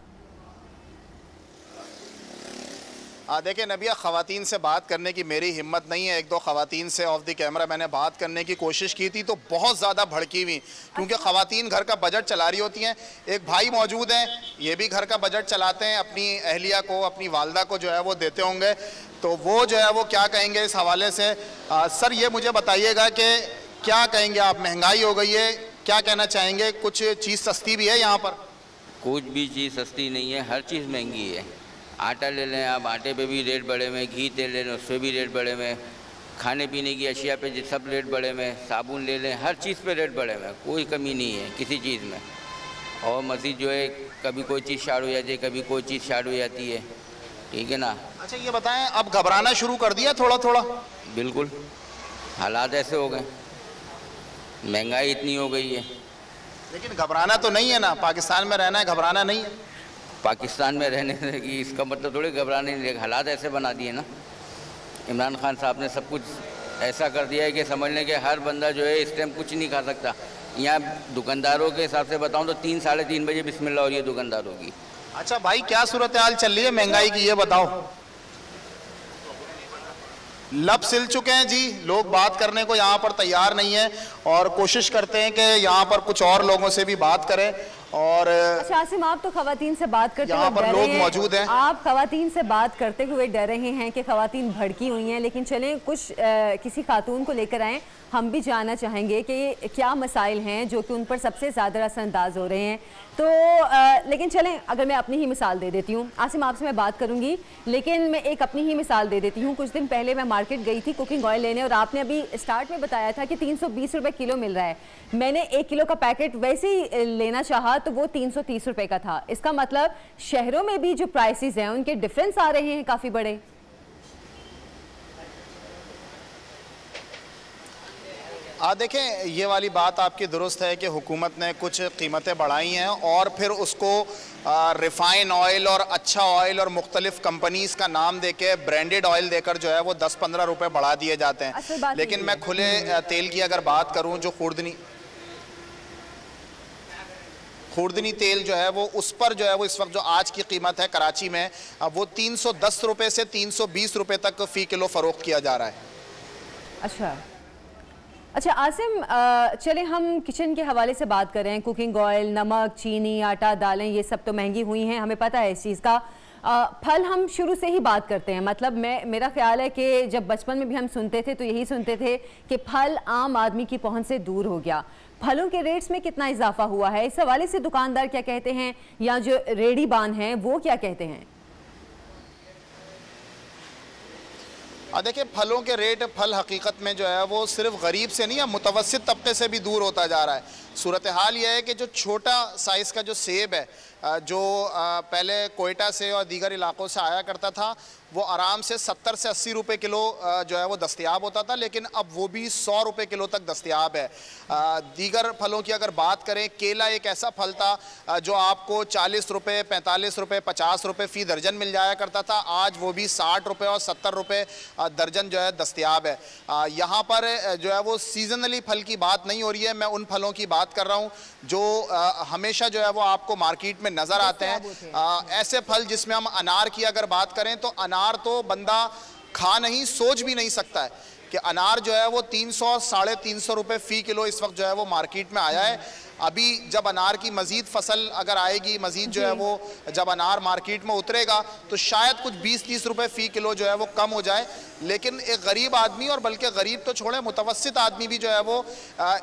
देखिए नबिया, ख़वातीन से बात करने की मेरी हिम्मत नहीं है। एक दो ख़वातीन से ऑफ द कैमरा मैंने बात करने की कोशिश की थी तो बहुत ज़्यादा भड़की हुई, क्योंकि ख़वातीन घर का बजट चला रही होती हैं। एक भाई मौजूद हैं, ये भी घर का बजट चलाते हैं, अपनी अहलिया को, अपनी वालदा को जो है वो देते होंगे, तो वो जो है वो क्या कहेंगे इस हवाले से। सर ये मुझे बताइएगा कि क्या कहेंगे आप, महंगाई हो गई है, क्या कहना चाहेंगे? कुछ चीज़ सस्ती भी है यहाँ पर?
कुछ भी चीज़ सस्ती नहीं है, हर चीज़ महंगी है। आटा ले लें आप, आटे पे भी रेट बढ़े में, घी तेल ले लें उस पर भी रेट बढ़े में, खाने पीने की अशिया पे सब रेट बढ़े में, साबुन ले लें, हर चीज़ पे रेट बढ़े में, कोई कमी नहीं है किसी चीज़ में। और मज़ीद जो है कभी कोई चीज़ शार्ट हो जाती है, कभी कोई चीज़ शार्ट हो जाती है, ठीक है ना।
अच्छा ये बताएं, अब घबराना शुरू कर दिया थोड़ा थोड़ा?
बिल्कुल, हालात ऐसे हो गए, महंगाई इतनी हो गई है।
लेकिन घबराना तो नहीं है ना, पाकिस्तान में रहना है, घबराना नहीं है।
पाकिस्तान में रहने की इसका मतलब थोड़ी घबराने नहीं, हालात ऐसे बना दिए ना। इमरान खान साहब ने सब कुछ ऐसा कर दिया है कि समझ लें कि हर बंदा जो है इस टाइम कुछ नहीं खा सकता। यहाँ दुकानदारों के हिसाब से बताऊँ तो 3-3:30 बजे बिस्मिल्लाह हो रही है दुकानदारों की।
अच्छा भाई, क्या सूरत हाल चल रही है महंगाई की, ये बताओ। लब सिल चुके हैं जी, लोग बात करने को यहाँ पर तैयार नहीं है और कोशिश करते हैं कि यहाँ पर कुछ और लोगों से भी बात करें। और
अच्छा आसिम, आप तो खवातीन से बात करते हुए
पर लोग मौजूद हैं,
आप खवातीन से बात करते हुए डर रहे हैं कि खवातीन भड़की हुई हैं, लेकिन चलें कुछ किसी खातून को लेकर आएँ। हम भी जानना चाहेंगे कि क्या मसाइल हैं जो कि उन पर सबसे ज़्यादा असरअंदाज हो रहे हैं। तो लेकिन चलें, अगर मैं अपनी ही मिसाल दे देती हूँ, आसिम आपसे मैं बात करूँगी, लेकिन मैं एक अपनी ही मिसाल दे देती हूँ। कुछ दिन पहले मैं मार्केट गई थी कुकिंग ऑयल लेने और आपने अभी स्टार्ट में बताया था कि 320 रुपये किलो मिल रहा है। मैंने 1 किलो का पैकेट वैसे ही लेना चाहा तो वो 330 रुपये का था। इसका मतलब शहरों में भी जो प्राइसेस हैं उनके डिफरेंस आ रहे हैं काफ़ी बड़े।
देखें, ये वाली बात आपकी दुरुस्त है कि हुकूमत ने कुछ कीमतें बढ़ाई हैं और फिर उसको रिफ़ाइन ऑयल और अच्छा ऑयल और मुख्तलिफ कंपनीज़ का नाम देके ब्रांडेड ऑयल देकर जो है वो 10-15 रुपये बढ़ा दिए जाते हैं। लेकिन मैं खुले तेल की अगर बात करूं, जो खुर्दनी तेल जो है वो उस पर जो है वो इस वक्त जो आज की कीमत है कराची में वो 310 रुपये से 320 रुपये तक फ़ी किलो फ़रोख्त किया जा रहा है।
अच्छा आसिम, चले हम किचन के हवाले से बात करें। कुकिंग ऑयल, नमक, चीनी, आटा, दालें, ये सब तो महंगी हुई हैं, हमें पता है इस चीज़ का। फल हम शुरू से ही बात करते हैं, मतलब मेरा ख्याल है कि जब बचपन में भी हम सुनते थे तो यही सुनते थे कि फल आम आदमी की पहुंच से दूर हो गया। फलों के रेट्स में कितना इजाफा हुआ है, इस हवाले से दुकानदार क्या कहते हैं या जो रेहड़ीबान हैं वो क्या कहते हैं?
देखिए, फलों के रेट, फल हकीकत में जो है वो सिर्फ गरीब से नहीं, मुतवस्सित तबके से भी दूर होता जा रहा है। सूरत हाल यह है कि जो छोटा साइज़ का जो सेब है, जो पहले कोयटा से और दीगर इलाकों से आया करता था, वो आराम से 70 से 80 रुपए किलो जो है वो दस्तयाब होता था, लेकिन अब वो भी 100 रुपए किलो तक दस्तयाब है। दीगर फलों की अगर बात करें, केला एक ऐसा फल था जो आपको 40 रुपये, 45 रुपये, 50 रुपये फ़ी दर्जन मिल जाया करता था, आज वो भी 60 रुपये और 70 रुपये दर्जन जो है दस्तयाब है। यहाँ पर जो है वो सीजनली फल की बात नहीं हो रही है, मैं उन फलों की बात कर रहा हूँ जो हमेशा जो है वो आपको मार्केट में नज़र आते हैं। ऐसे फल जिसमें हम अनार की अगर बात करें तो अनार तो बंदा खा नहीं, सोच भी नहीं सकता है कि अनार जो है वो 300-350 रुपये फ़ी किलो इस वक्त जो है वो मार्केट में आया है। अभी जब अनार की मज़ीद फसल अगर आएगी, मज़ीद जो है वो जब अनार मार्केट में उतरेगा तो शायद कुछ 20-30 रुपये फ़ी किलो जो है वो कम हो जाए। लेकिन एक गरीब आदमी, और बल्कि गरीब तो छोड़े, मुतवस्सित आदमी भी जो है वो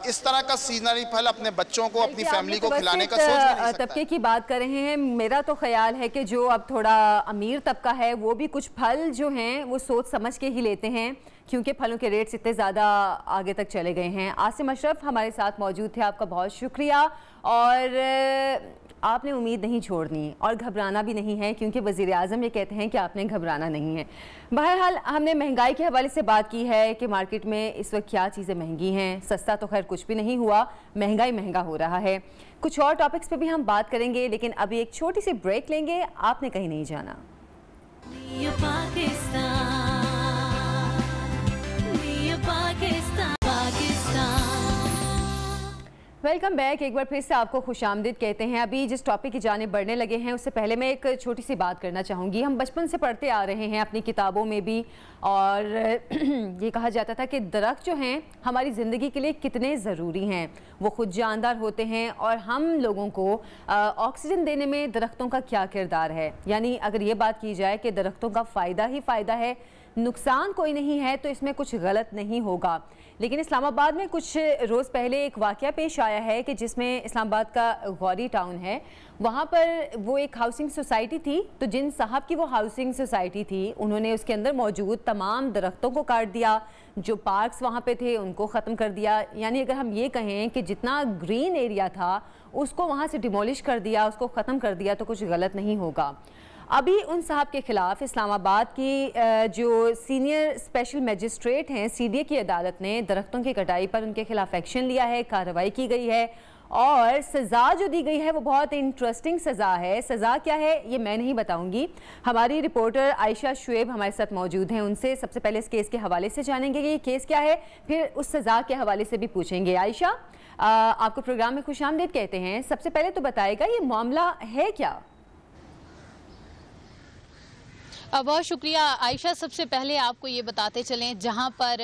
इस तरह का सीजनली फल अपने बच्चों को, अपनी फैमिली को खिलाने का सोच नहीं सकता।
तबके की बात कर रहे हैं, मेरा तो ख्याल है कि जो अब थोड़ा अमीर तबका है वो भी कुछ फल जो हैं वो सोच समझ के ही लेते हैं, क्योंकि फलों के रेट्स इतने ज़्यादा आगे तक चले गए हैं। आसिम अशरफ हमारे साथ मौजूद थे, आपका बहुत शुक्रिया। और आपने उम्मीद नहीं छोड़नी और घबराना भी नहीं है, क्योंकि वज़ीर आज़म ये कहते हैं कि आपने घबराना नहीं है। बहरहाल हमने महंगाई के हवाले से बात की है कि मार्केट में इस वक्त क्या चीज़ें महंगी हैं। सस्ता तो खैर कुछ भी नहीं हुआ, महंगा हो रहा है। कुछ और टॉपिक्स पे भी हम बात करेंगे, लेकिन अभी एक छोटी सी ब्रेक लेंगे। आपने कहीं नहीं जाना। Welcome back. एक बार फिर से आपको खुशामदीद कहते हैं। अभी जिस टॉपिक की जाने बढ़ने लगे हैं उससे पहले मैं एक छोटी सी बात करना चाहूँगी। हम बचपन से पढ़ते आ रहे हैं अपनी किताबों में भी, और ये कहा जाता था कि दरख्त जो हैं हमारी ज़िंदगी के लिए कितने ज़रूरी हैं। वो खुद जानदार होते हैं और हम लोगों को ऑक्सीजन देने में दरख्तों का क्या किरदार है। यानी अगर ये बात की जाए कि दरख्तों का फ़ायदा ही फ़ायदा है, नुकसान कोई नहीं है, तो इसमें कुछ गलत नहीं होगा। लेकिन इस्लामाबाद में कुछ रोज़ पहले एक वाक़या पेश आया है कि जिसमें इस्लामाबाद का गौरी टाउन है, वहाँ पर वो एक हाउसिंग सोसाइटी थी। तो जिन साहब की वो हाउसिंग सोसाइटी थी उन्होंने उसके अंदर मौजूद तमाम दरख्तों को काट दिया, जो पार्क्स वहाँ पे थे उनको ख़त्म कर दिया। यानी अगर हम ये कहें कि जितना ग्रीन एरिया था उसको वहाँ से डिमोलिश कर दिया, उसको ख़त्म कर दिया, तो कुछ गलत नहीं होगा। अभी उन साहब के ख़िलाफ़ इस्लामाबाद की जो सीनियर स्पेशल मजिस्ट्रेट हैं, सीडीए की अदालत ने दरख्तों की कटाई पर उनके खिलाफ एक्शन लिया है, कार्रवाई की गई है और सज़ा जो दी गई है वो बहुत इंटरेस्टिंग सज़ा है। सज़ा क्या है ये मैं नहीं बताऊंगी, हमारी रिपोर्टर आयशा शुएब हमारे साथ मौजूद हैं, उनसे सबसे पहले इस केस के हवाले से जानेंगे कि ये केस क्या है, फिर उस सज़ा के हवाले से भी पूछेंगे। आयशा, आपको प्रोग्राम में खुशामदीद कहते हैं। सबसे पहले तो बताएगा ये मामला है क्या?
बहुत शुक्रिया आयशा। सबसे पहले आपको ये बताते चलें, जहाँ पर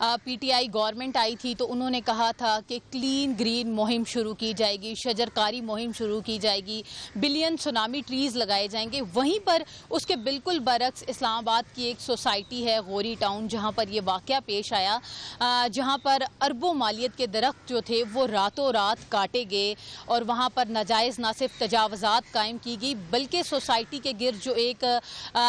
पीटीआई गवर्नमेंट आई थी तो उन्होंने कहा था कि क्लीन ग्रीन मुहिम शुरू की जाएगी, शजरकारी मुहिम शुरू की जाएगी, बिलियन सुनामी ट्रीज़ लगाए जाएंगे। वहीं पर उसके बिल्कुल बरक्स इस्लामाबाद की एक सोसाइटी है गौरी टाउन, जहाँ पर ये वाक़या पेश आया, जहाँ पर अरबों मालियत के दरख्त जो थे वो रातों रात काटे गए और वहाँ पर नाजायज़ ना सिर्फ तजावज़ात कायम की गई, बल्कि सोसाइटी के गिर्द जो एक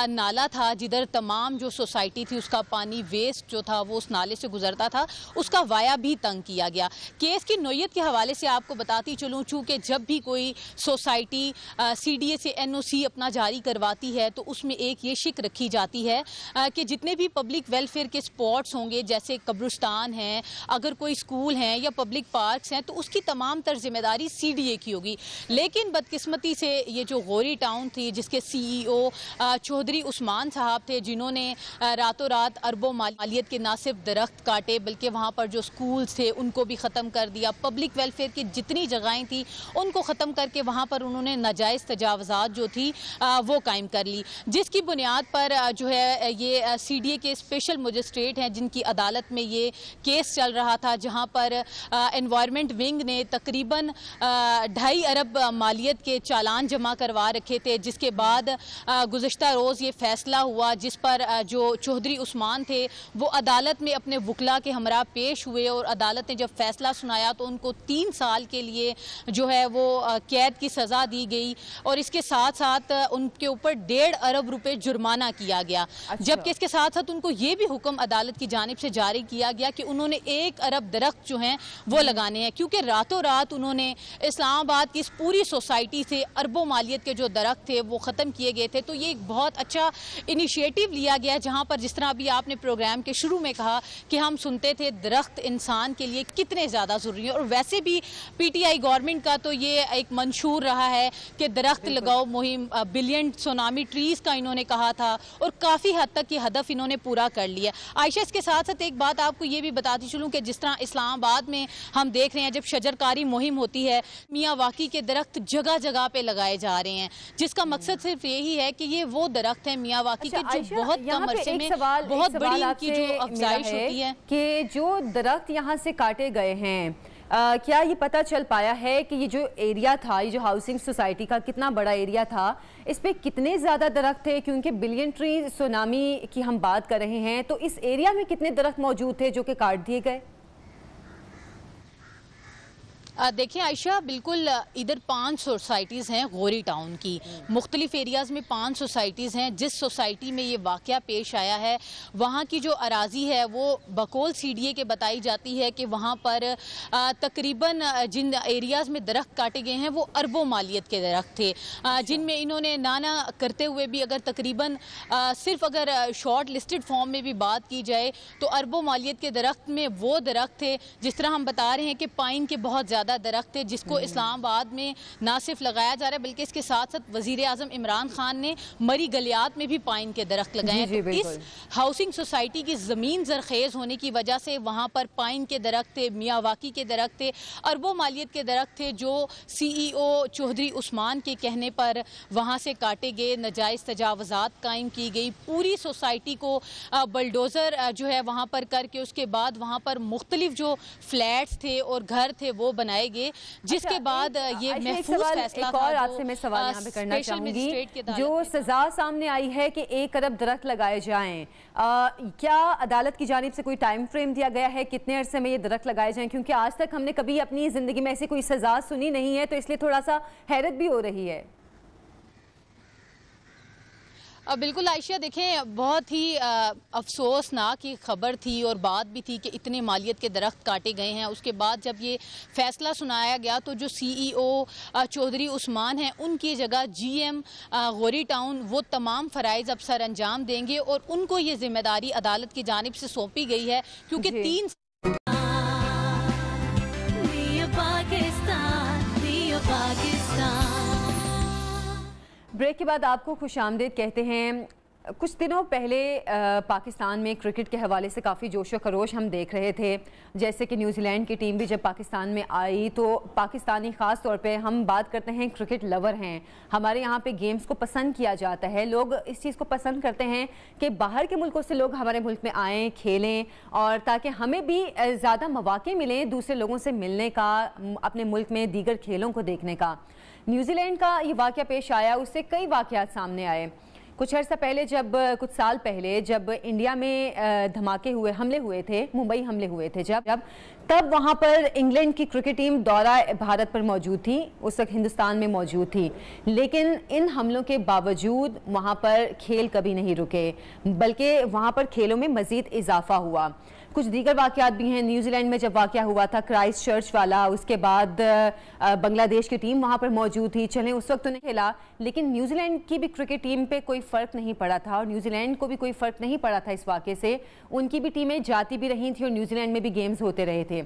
नाला था जिधर तमाम जो सोसाइटी थी उसका पानी वेस्ट जो था वो उस नाले से गुजरता था, उसका वाया भी तंग किया गया। केस की नोयत के हवाले से आपको बताती चलूँ, चूँकि जब भी कोई सोसाइटी CDA से NOC अपना जारी करवाती है तो उसमें एक ये शिक रखी जाती है कि जितने भी पब्लिक वेलफेयर के स्पॉट्स होंगे, जैसे कब्रिस्तान हैं, अगर कोई स्कूल हैं या पब्लिक पार्क्स हैं, तो उसकी तमाम तर जिम्मेदारी CDA की होगी। लेकिन बदकिस्मती से ये जो गौरी टाउन थी, जिसके CEO चौधरी उस्मान साहब थे, जिन्होंने रातों रात अरबों मालियत के ना सिर्फ दरख्त काटे बल्कि वहाँ पर जो स्कूल्स थे उनको भी ख़त्म कर दिया, पब्लिक वेलफेयर की जितनी जगहें थी उनको ख़त्म करके वहाँ पर उन्होंने नाजायज़ तजावज़ात जो थी वो कायम कर ली, जिसकी बुनियाद पर जो है ये CDA के स्पेशल मजिस्ट्रेट हैं जिनकी अदालत में ये केस चल रहा था, जहाँ पर एनवायरनमेंट विंग ने तकरीबन 2.5 अरब मालियत के चालान जमा करवा रखे थे, जिसके बाद गुज़श्ता रोज़ ये फ़ैसला हुआ जिस पर जो चौधरी उस्मान थे वो अदालत में अपने वकला के हमरा पेश हुए और अदालत ने जब फ़ैसला सुनाया तो उनको 3 साल के लिए जो है वो कैद की सज़ा दी गई और इसके साथ साथ उनके ऊपर 1.5 अरब रुपए जुर्माना किया गया। जबकि इसके साथ साथ उनको ये भी हुक्म अदालत की जानिब से जारी किया गया कि उन्होंने 1 अरब दरख्त जो हैं वो लगाने हैं, क्योंकि रातों रात उन्होंने इस्लामाबाद की इस पूरी सोसाइटी से अरबों मालियत के जो दरख्त थे वो ख़त्म किए गए थे। तो ये एक बहुत अच्छा इनिशिएटिव लिया गया, जहाँ पर जिस तरह अभी आपने प्रोग्राम के शुरू में कहा कि हम सुनते थे दरख्त इंसान के लिए कितने ज़्यादा ज़रूरी है, और वैसे भी PTI गवर्नमेंट का तो ये एक मंशूर रहा है कि दरख्त लगाओ मुहिम, बिलियन सोनामी ट्रीज़ का इन्होंने कहा था और काफ़ी हद तक ये हदफ इन्होंने पूरा कर लिया। आयशा, इसके साथ साथ एक बात आपको ये भी बताती चलूँ कि जिस तरह इस्लामाबाद में हम देख रहे हैं जब शजरकारी मुहिम होती है, मियावाकी के दरख्त जगह जगह पे लगाए जा रहे हैं, जिसका मकसद सिर्फ यही है कि ये वो दरख्त है मियावाकी के जो बहुत कम अरसे में बहुत बड़ी इनकी जो अफजाइश होती है
कि जो दरख्त यहाँ से काटे गए हैं, क्या ये पता चल पाया है कि ये जो एरिया था, ये जो हाउसिंग सोसाइटी का कितना बड़ा एरिया था, इस पे कितने ज़्यादा दरख्त थे? क्योंकि बिलियन ट्री सुनामी की हम बात कर रहे हैं, तो इस एरिया में कितने दरख्त मौजूद थे जो कि काट दिए गए?
देखिए आयशा, बिल्कुल इधर 5 सोसाइटीज़ हैं गौरी टाउन की, मुख्तलिफ एरियाज़ में 5 सोसाइटीज़ हैं। जिस सोसाइटी में ये वाक़या पेश आया है वहाँ की जो अराज़ी है वो बकौल CDA के बताई जाती है कि वहाँ पर तकरीबन जिन एरियाज़ में दरख्त काटे गए हैं वो अरबों मालियत के दरख्त थे, जिनमें इन्होंने नाना करते हुए भी अगर तकरीबन सिर्फ अगर शॉर्ट लिस्टेड फॉर्म में भी बात की जाए तो अरबों मालियत के दरख्त में वो दरख्त थे, जिस तरह हम बता रहे हैं कि पाइन के बहुत ज़्यादा दरख्त है जिसको इस्लामाबाद में ना सिर्फ लगाया जा रहा है बल्कि इसके साथ साथ वजीर आज़म इमरान खान ने मरी गलियात में भी पाइन के दरख्त लगाए हैं। तो इस हाउसिंग सोसाइटी की ज़मीन ज़रखेज़ होने की वजह से वहाँ पर पाइन के दरख्त थे, मियावाकी के दरख्त थे, अरबों मालियत के दरख्त थे, जो CEO चौधरी उस्मान के कहने पर वहाँ से काटे गए, नाजायज़ तजावज़ात कायम की गई, पूरी सोसाइटी को बलडोज़र जो है वहाँ पर करके उसके बाद वहाँ पर मुख्तलिफ जो फ्लैट्स थे और घर थे वो बनाए गए, जिसके बाद ये महफूज फैसला था।
और आपसे मैं सवाल यहाँ पे करना चाहूंगी, जो सजा सामने आई है कि 1 अरब दरख्त लगाए जाएं, क्या अदालत की जानिब से कोई टाइम फ्रेम दिया गया है कितने अरसे में ये दरख्त लगाए जाएं? क्योंकि आज तक हमने कभी अपनी जिंदगी में ऐसी कोई सजा सुनी नहीं है, तो इसलिए थोड़ा सा हैरत भी हो रही है।
बिल्कुल आयशा, देखें बहुत ही अफसोसनाक ये खबर थी और बात भी थी कि इतने मालियत के दरख्त काटे गए हैं। उसके बाद जब ये फैसला सुनाया गया तो जो CEO चौधरी उस्मान हैं उनकी जगह GM गौरी टाउन वो तमाम फ़राइज़ अब सर अंजाम देंगे और उनको ये जिम्मेदारी अदालत की जानिब से सौंपी गई है, क्योंकि 3
ब्रेक के बाद आपको खुशामदीद कहते हैं। कुछ दिनों पहले पाकिस्तान में क्रिकेट के हवाले से काफ़ी जोश व खरोश हम देख रहे थे, जैसे कि न्यूजीलैंड की टीम भी जब पाकिस्तान में आई तो पाकिस्तानी ख़ास तौर पे, हम बात करते हैं क्रिकेट लवर हैं, हमारे यहाँ पे गेम्स को पसंद किया जाता है, लोग इस चीज़ को पसंद करते हैं कि बाहर के मुल्कों से लोग हमारे मुल्क में आएँ, खेलें, और ताकि हमें भी ज़्यादा मौके मिलें दूसरे लोगों से मिलने का, अपने मुल्क में दीगर खेलों को देखने का। न्यूजीलैंड का ये वाक़या पेश आया, उससे कई वाक़यात सामने आए। कुछ अर्सा पहले कुछ साल पहले जब इंडिया में धमाके हुए, हमले हुए थे, मुंबई हमले हुए थे, जब तब वहां पर इंग्लैंड की क्रिकेट टीम दौरा भारत पर मौजूद थी, उस वक्त हिंदुस्तान में मौजूद थी, लेकिन इन हमलों के बावजूद वहां पर खेल कभी नहीं रुके, बल्कि वहां पर खेलों में मजीद इजाफा हुआ। कुछ दीगर वाक़यात भी हैं। न्यूजीलैंड में जब वाक़या हुआ था क्राइस्ट चर्च वाला, उसके बाद बांग्लादेश की टीम वहाँ पर मौजूद थी, चलें उस वक्त उन्हें खेला, लेकिन न्यूजीलैंड की भी क्रिकेट टीम पे कोई फ़र्क नहीं पड़ा था और न्यूजीलैंड को भी कोई फ़र्क नहीं पड़ा था इस वाक़े से। उनकी भी टीमें जाती भी रही थी और न्यूजीलैंड में भी गेम्स होते रहे थे।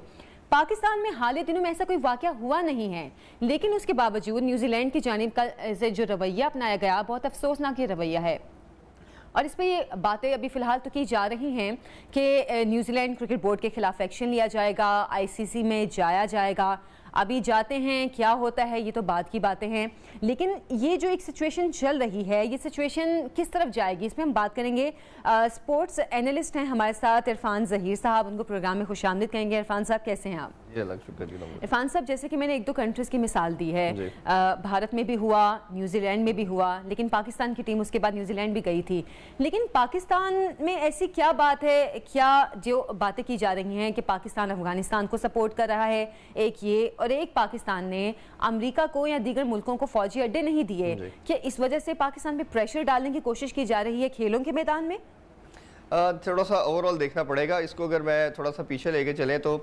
पाकिस्तान में हाल ही दिनों में ऐसा कोई वाक़या हुआ नहीं है, लेकिन उसके बावजूद न्यूजीलैंड की जानिब का जो रवैया अपनाया गया बहुत अफसोसनाक रवैया है। और इस पर ये बातें अभी फ़िलहाल तो की जा रही हैं कि न्यूजीलैंड क्रिकेट बोर्ड के खिलाफ एक्शन लिया जाएगा, आईसीसी में जाया जाएगा। अभी जाते हैं, क्या होता है ये तो बाद की बातें हैं, लेकिन ये जो एक सिचुएशन चल रही है, ये सिचुएशन किस तरफ जाएगी, इसमें हम बात करेंगे। स्पोर्ट्स एनालिस्ट हैं हमारे साथ इरफान ज़हीर साहब, उनको प्रोग्राम में खुशामदीद कहेंगे। इरफान साहब कैसे हैं आप? इरफान साहब, जैसे कि मैंने 1-2 कंट्रीज़ की मिसाल दी है, भारत में भी हुआ, न्यूजीलैंड में भी हुआ, लेकिन पाकिस्तान की टीम उसके बाद न्यूजीलैंड भी गई थी। लेकिन पाकिस्तान में ऐसी क्या बात है, क्या जो बातें की जा रही हैं कि पाकिस्तान अफगानिस्तान को सपोर्ट कर रहा है, एक ये, और एक पाकिस्तान ने अमेरिका को या दीगर मुल्कों को फौजी अड्डे नहीं दिए, कि इस वजह से पाकिस्तान पे प्रेशर डालने की कोशिश की जा रही है खेलों के मैदान में?
थोड़ा सा ओवरऑल देखना पड़ेगा इसको। अगर मैं थोड़ा सा पीछे लेके चले तो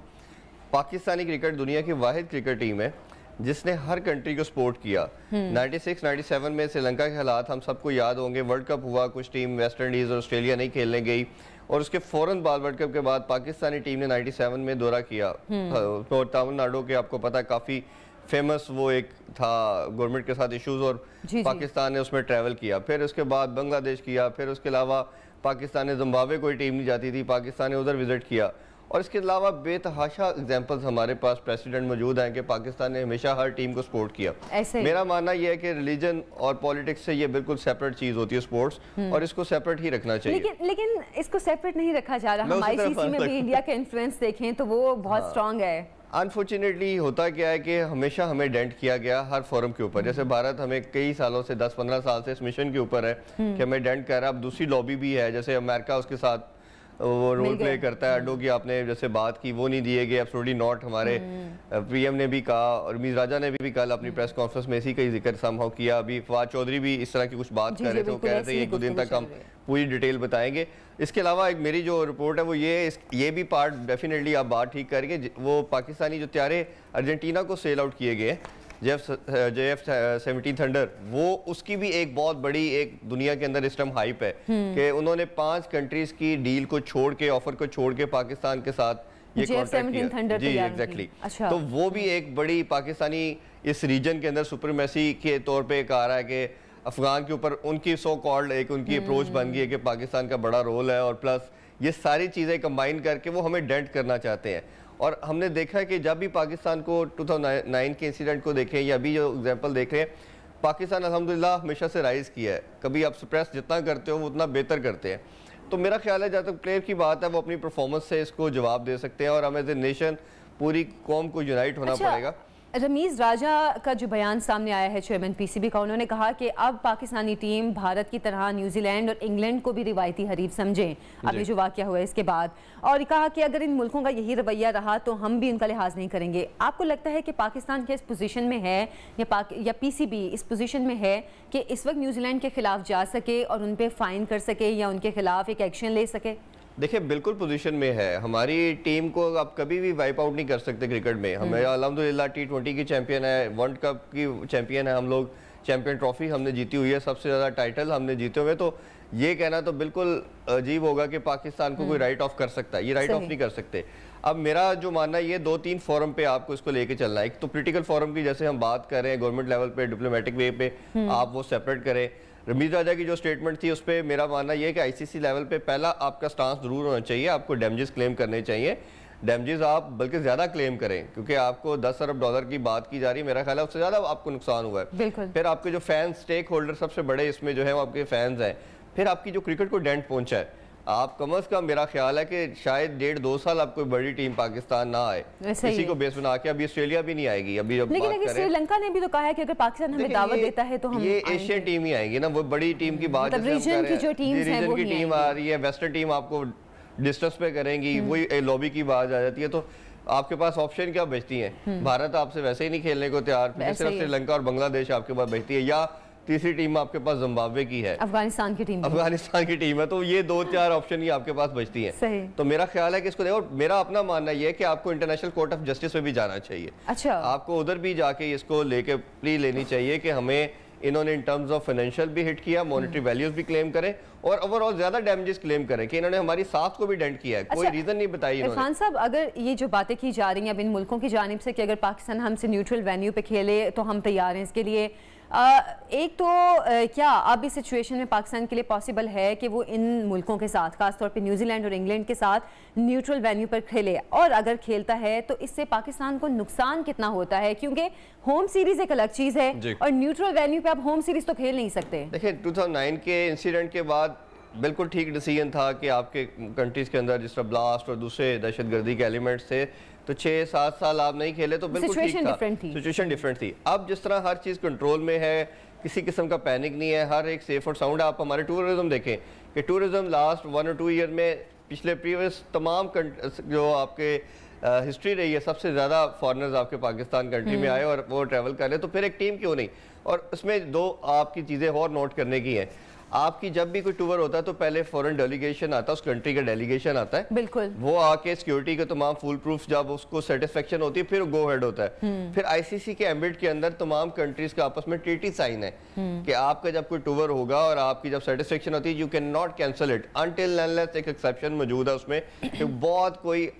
पाकिस्तानी क्रिकेट दुनिया की वाहिद क्रिकेट टीम है जिसने हर कंट्री को सपोर्ट किया। 96-97 में श्रीलंका के हालात हम सबको याद होंगे, वर्ल्ड कप हुआ, कुछ टीम वेस्ट इंडीज़ और ऑस्ट्रेलिया नहीं खेलने गई, और उसके फ़ौरन बाद वर्ल्ड कप के बाद पाकिस्तानी टीम ने 97 में दौरा किया। तो तमिलनाडु के आपको पता है काफ़ी फेमस वो एक था गवर्नमेंट के साथ इश्यूज, और पाकिस्तान ने उसमें ट्रैवल किया। फिर उसके बाद बांग्लादेश किया, फिर उसके अलावा पाकिस्तान ने जिम्बाब्वे कोई टीम नहीं जाती थी, पाकिस्तान ने उधर विजिट किया। और इसके अलावा बेतहाशा एग्जांपल्स हमारे पास प्रेसिडेंट मौजूद हैं कि पाकिस्तान ने हमेशा हर टीम को सपोर्ट किया। मेरा मानना यह है कि रिलीजन और पॉलिटिक्स से ये बिल्कुल सेपरेट चीज होती है स्पोर्ट्स, और इसको सेपरेट ही रखना चाहिए।
लेकिन इसको सेपरेट नहीं रखा जा रहा। हम आईसीसी में भी इंडिया का इन्फ्लुएंस देखें तो वो बहुत स्ट्रांग है।
अनफॉर्चुनेटली होता क्या है कि हमेशा हमें डेंट किया गया हर फोरम के ऊपर। जैसे भारत हमें कई सालों से 10-15 साल से इस मिशन के ऊपर है कि हमें डेंट कर रहा है। अब दूसरी लॉबी भी है, जैसे अमेरिका उसके साथ वो रोल प्ले करता है। अड्डो की आपने जैसे बात की, वो नहीं दिए गए, एब्सोल्युटली नॉट। हमारे पीएम ने भी कहा और रमीज राजा ने भी कल अपनी प्रेस कॉन्फ्रेंस में इसी का जिक्र समहाउ किया। अभी फवाद चौधरी भी इस तरह की कुछ बात कर रहे थे, वो कह रहे थे 1-2 दिन तक हम पूरी डिटेल बताएंगे। इसके अलावा एक मेरी जो रिपोर्ट है वो ये भी पार्ट डेफिनेटली आप बात ठीक करेंगे, वो पाकिस्तानी जो त्यारे अर्जेंटीना को सेल आउट किए गए JF-17 थंडर, वो उसकी भी एक बहुत बड़ी एक दुनिया के अंदर इस टाइम हाइप है कि उन्होंने 5 कंट्रीज की डील को छोड़ के, ऑफर को छोड़ के पाकिस्तान के साथ ये कॉन्ट्रैक्ट किया। जी एग्जैक्टली। अच्छा। तो वो भी एक बड़ी पाकिस्तानी इस रीजन के अंदर सुप्रीमेसी के तौर पे एक आ रहा है कि अफगान के ऊपर उनकी सो कॉल्ड एक उनकी अप्रोच बन गई है कि पाकिस्तान का बड़ा रोल है, और प्लस ये सारी चीज़ें कंबाइन करके वो हमें डेंट करना चाहते हैं। और हमने देखा है कि जब भी पाकिस्तान को 2009 के इंसिडेंट को देखें या अभी जो एग्जांपल देख रहे हैं, पाकिस्तान अल्हम्दुलिल्लाह हमेशा से राइज़ किया है। कभी आप सप्रेस जितना करते हो वो उतना बेहतर करते हैं। तो मेरा ख्याल है जहाँ तक प्लेयर की बात है वो अपनी परफॉर्मेंस से इसको जवाब दे सकते हैं, और हमें एज ए नेशन पूरी कौम को यूनाइट होना पड़ेगा।
रमीज राजा का जो बयान सामने आया है चेयरमैन पीसीबी का, उन्होंने कहा कि अब पाकिस्तानी टीम भारत की तरह न्यूजीलैंड और इंग्लैंड को भी रिवायती हरीफ समझें अभी जो वाकया हुआ है इसके बाद, और कहा कि अगर इन मुल्कों का यही रवैया रहा तो हम भी उनका लिहाज नहीं करेंगे। आपको लगता है कि पाकिस्तान के इस पोजीशन में है या पीसीबी इस पोजीशन में है कि इस वक्त न्यूजीलैंड के खिलाफ जा सके और उन पर फाइन कर सके या उनके खिलाफ एक एक्शन ले सके?
देखिए बिल्कुल पोजीशन में है। हमारी टीम को आप कभी भी वाइप आउट नहीं कर सकते क्रिकेट में। हमें अल्हम्दुलिल्लाह T20 की चैंपियन है, वर्ल्ड कप की चैंपियन है हम लोग, चैंपियन ट्रॉफी हमने जीती हुई है, सबसे ज़्यादा टाइटल हमने जीते हुए। तो ये कहना तो बिल्कुल अजीब होगा कि पाकिस्तान को कोई राइट ऑफ कर सकता है, ये राइट ऑफ नहीं कर सकते। अब मेरा जो मानना है ये 2-3 फोरम पे आपको इसको लेके चलना है। एक तो पोलिटिकल फोरम की जैसे हम बात कर रहे हैं, गवर्नमेंट लेवल पे डिप्लोमेटिक वे पे आप वो सेपरेट करें। रमीज राजा की जो स्टेटमेंट थी उस पर मेरा मानना यह है कि आईसीसी लेवल पे पहला आपका स्टांस जरूर होना चाहिए, आपको डैमेजेस क्लेम करने चाहिए। डैमेजेस आप बल्कि ज़्यादा क्लेम करें, क्योंकि आपको 10 अरब डॉलर की बात की जा रही है, मेरा ख्याल है उससे ज़्यादा आपको नुकसान हुआ है। फिर आपके जो फैंस स्टेक होल्डर सबसे बड़े इसमें जो है वो आपके फैंस हैं। फिर आपकी जो क्रिकेट को डेंट पहुंचा है, आप कम अज कम मेरा ख्याल है कि शायद 1.5-2 साल अब कोई बड़ी टीम पाकिस्तान ना आए, किसी को बेस बना के। अभी ऑस्ट्रेलिया भी नहीं आएगी। अभी जब
लेकिन श्रीलंका ने भी तो कहा है कि अगर पाकिस्तान हमें दावत देता है तो हम
ये एशियन टीम ही आएंगी ना, वो बड़ी टीम की बात
रीजन की जो
टीम आ रही है, वेस्टर्न टीम आपको डिस्टर्स पे करेंगी, वही लॉबी की बात आ जाती है। तो आपके पास ऑप्शन क्या बचती हैं? भारत आपसे वैसे ही नहीं खेलने को तैयार, सिर्फ श्रीलंका और बांग्लादेश आपके पास बचती है, या तीसरी टीम आपके पास जिम्बाब्वे की है,
अफगानिस्तान की टीम
है, तो ये 2-4 ऑप्शन ही आपके पास बचती हैं। तो मेरा ख्याल है कि इसको देखो, मेरा अपना मानना ये है कि आपको इंटरनेशनल कोर्ट ऑफ जस्टिस में भी जाना चाहिए।
अच्छा,
आपको उधर भी जाके इसको लेके प्ली लेनी चाहिए कि हमें इन्होंने इन टर्म्स ऑफ फाइनेंशियल भी हिट किया, मॉनेटरी वैल्यूज भी क्लेम करें और ओवरऑल ज्यादा डैमेजेस क्लेम करें कि इन्होंने हमारी साख को भी डेंट किया है। कोई रीजन नहीं बताई इन्होंने।
इरफान साहब, अगर ये जो बातें की जा रही हैं अब इन मुल्कों की जानिब से कि अगर पाकिस्तान हमसे न्यूट्रल वेन्यू पे खेले तो हम तैयार हैं इसके लिए, एक तो क्या अब इस सिचुएशन में पाकिस्तान के लिए पॉसिबल है कि वो इन मुल्कों के साथ, खासतौर पे न्यूजीलैंड और इंग्लैंड के साथ न्यूट्रल वेन्यू पर खेले, और अगर खेलता है तो इससे पाकिस्तान को नुकसान कितना होता है? क्योंकि होम सीरीज एक अलग चीज़ है और न्यूट्रल वेन्यू पे आप होम सीरीज तो खेल नहीं सकते।
देखिए 2009 के इंसिडेंट के बाद बिल्कुल ठीक डिसीजन था कि आपके कंट्रीज के अंदर जिस तरह ब्लास्ट और दूसरे दहशतगर्दी के एलिमेंट्स थे, तो 6-7 साल आप नहीं खेले तो बिल्कुल ठीक था, सिचुएशन डिफरेंट थी। अब जिस तरह हर चीज़ कंट्रोल में है, किसी किस्म का पैनिक नहीं है, हर एक सेफ और साउंड है। आप हमारे टूरिज्म देखें कि टूरिज्म लास्ट 1 और 2 ईयर में पिछले प्रीवियस तमाम जो आपके हिस्ट्री रही है, सबसे ज़्यादा फॉरनर्स आपके पाकिस्तान कंट्री में आए और वो ट्रैवल कर रहे, तो फिर एक टीम क्यों नहीं? और उसमें 2 आपकी चीज़ें और नोट करने की हैं। आपकी जब भी कोई टूर होता है तो पहले फॉरेन डेलीगेशन आता है, उस कंट्री का डेलीगेशन आता है,
बिल्कुल,
वो आके सिक्योरिटी के तमाम फुल प्रूफ जब उसको सेटिस्फेक्शन होती है फिर गो हेड होता है। फिर आईसीसी के एम्बिट के अंदर तमाम कंट्रीज का आपस में ट्रीटी साइन है कि आपका जब कोई टूर होगा और आपकी जब सेटिस्फेक्शन होती है, you can not cancel it until unless, एक एक्सेप्शन मौजूद है उसमें कि बहुत कोई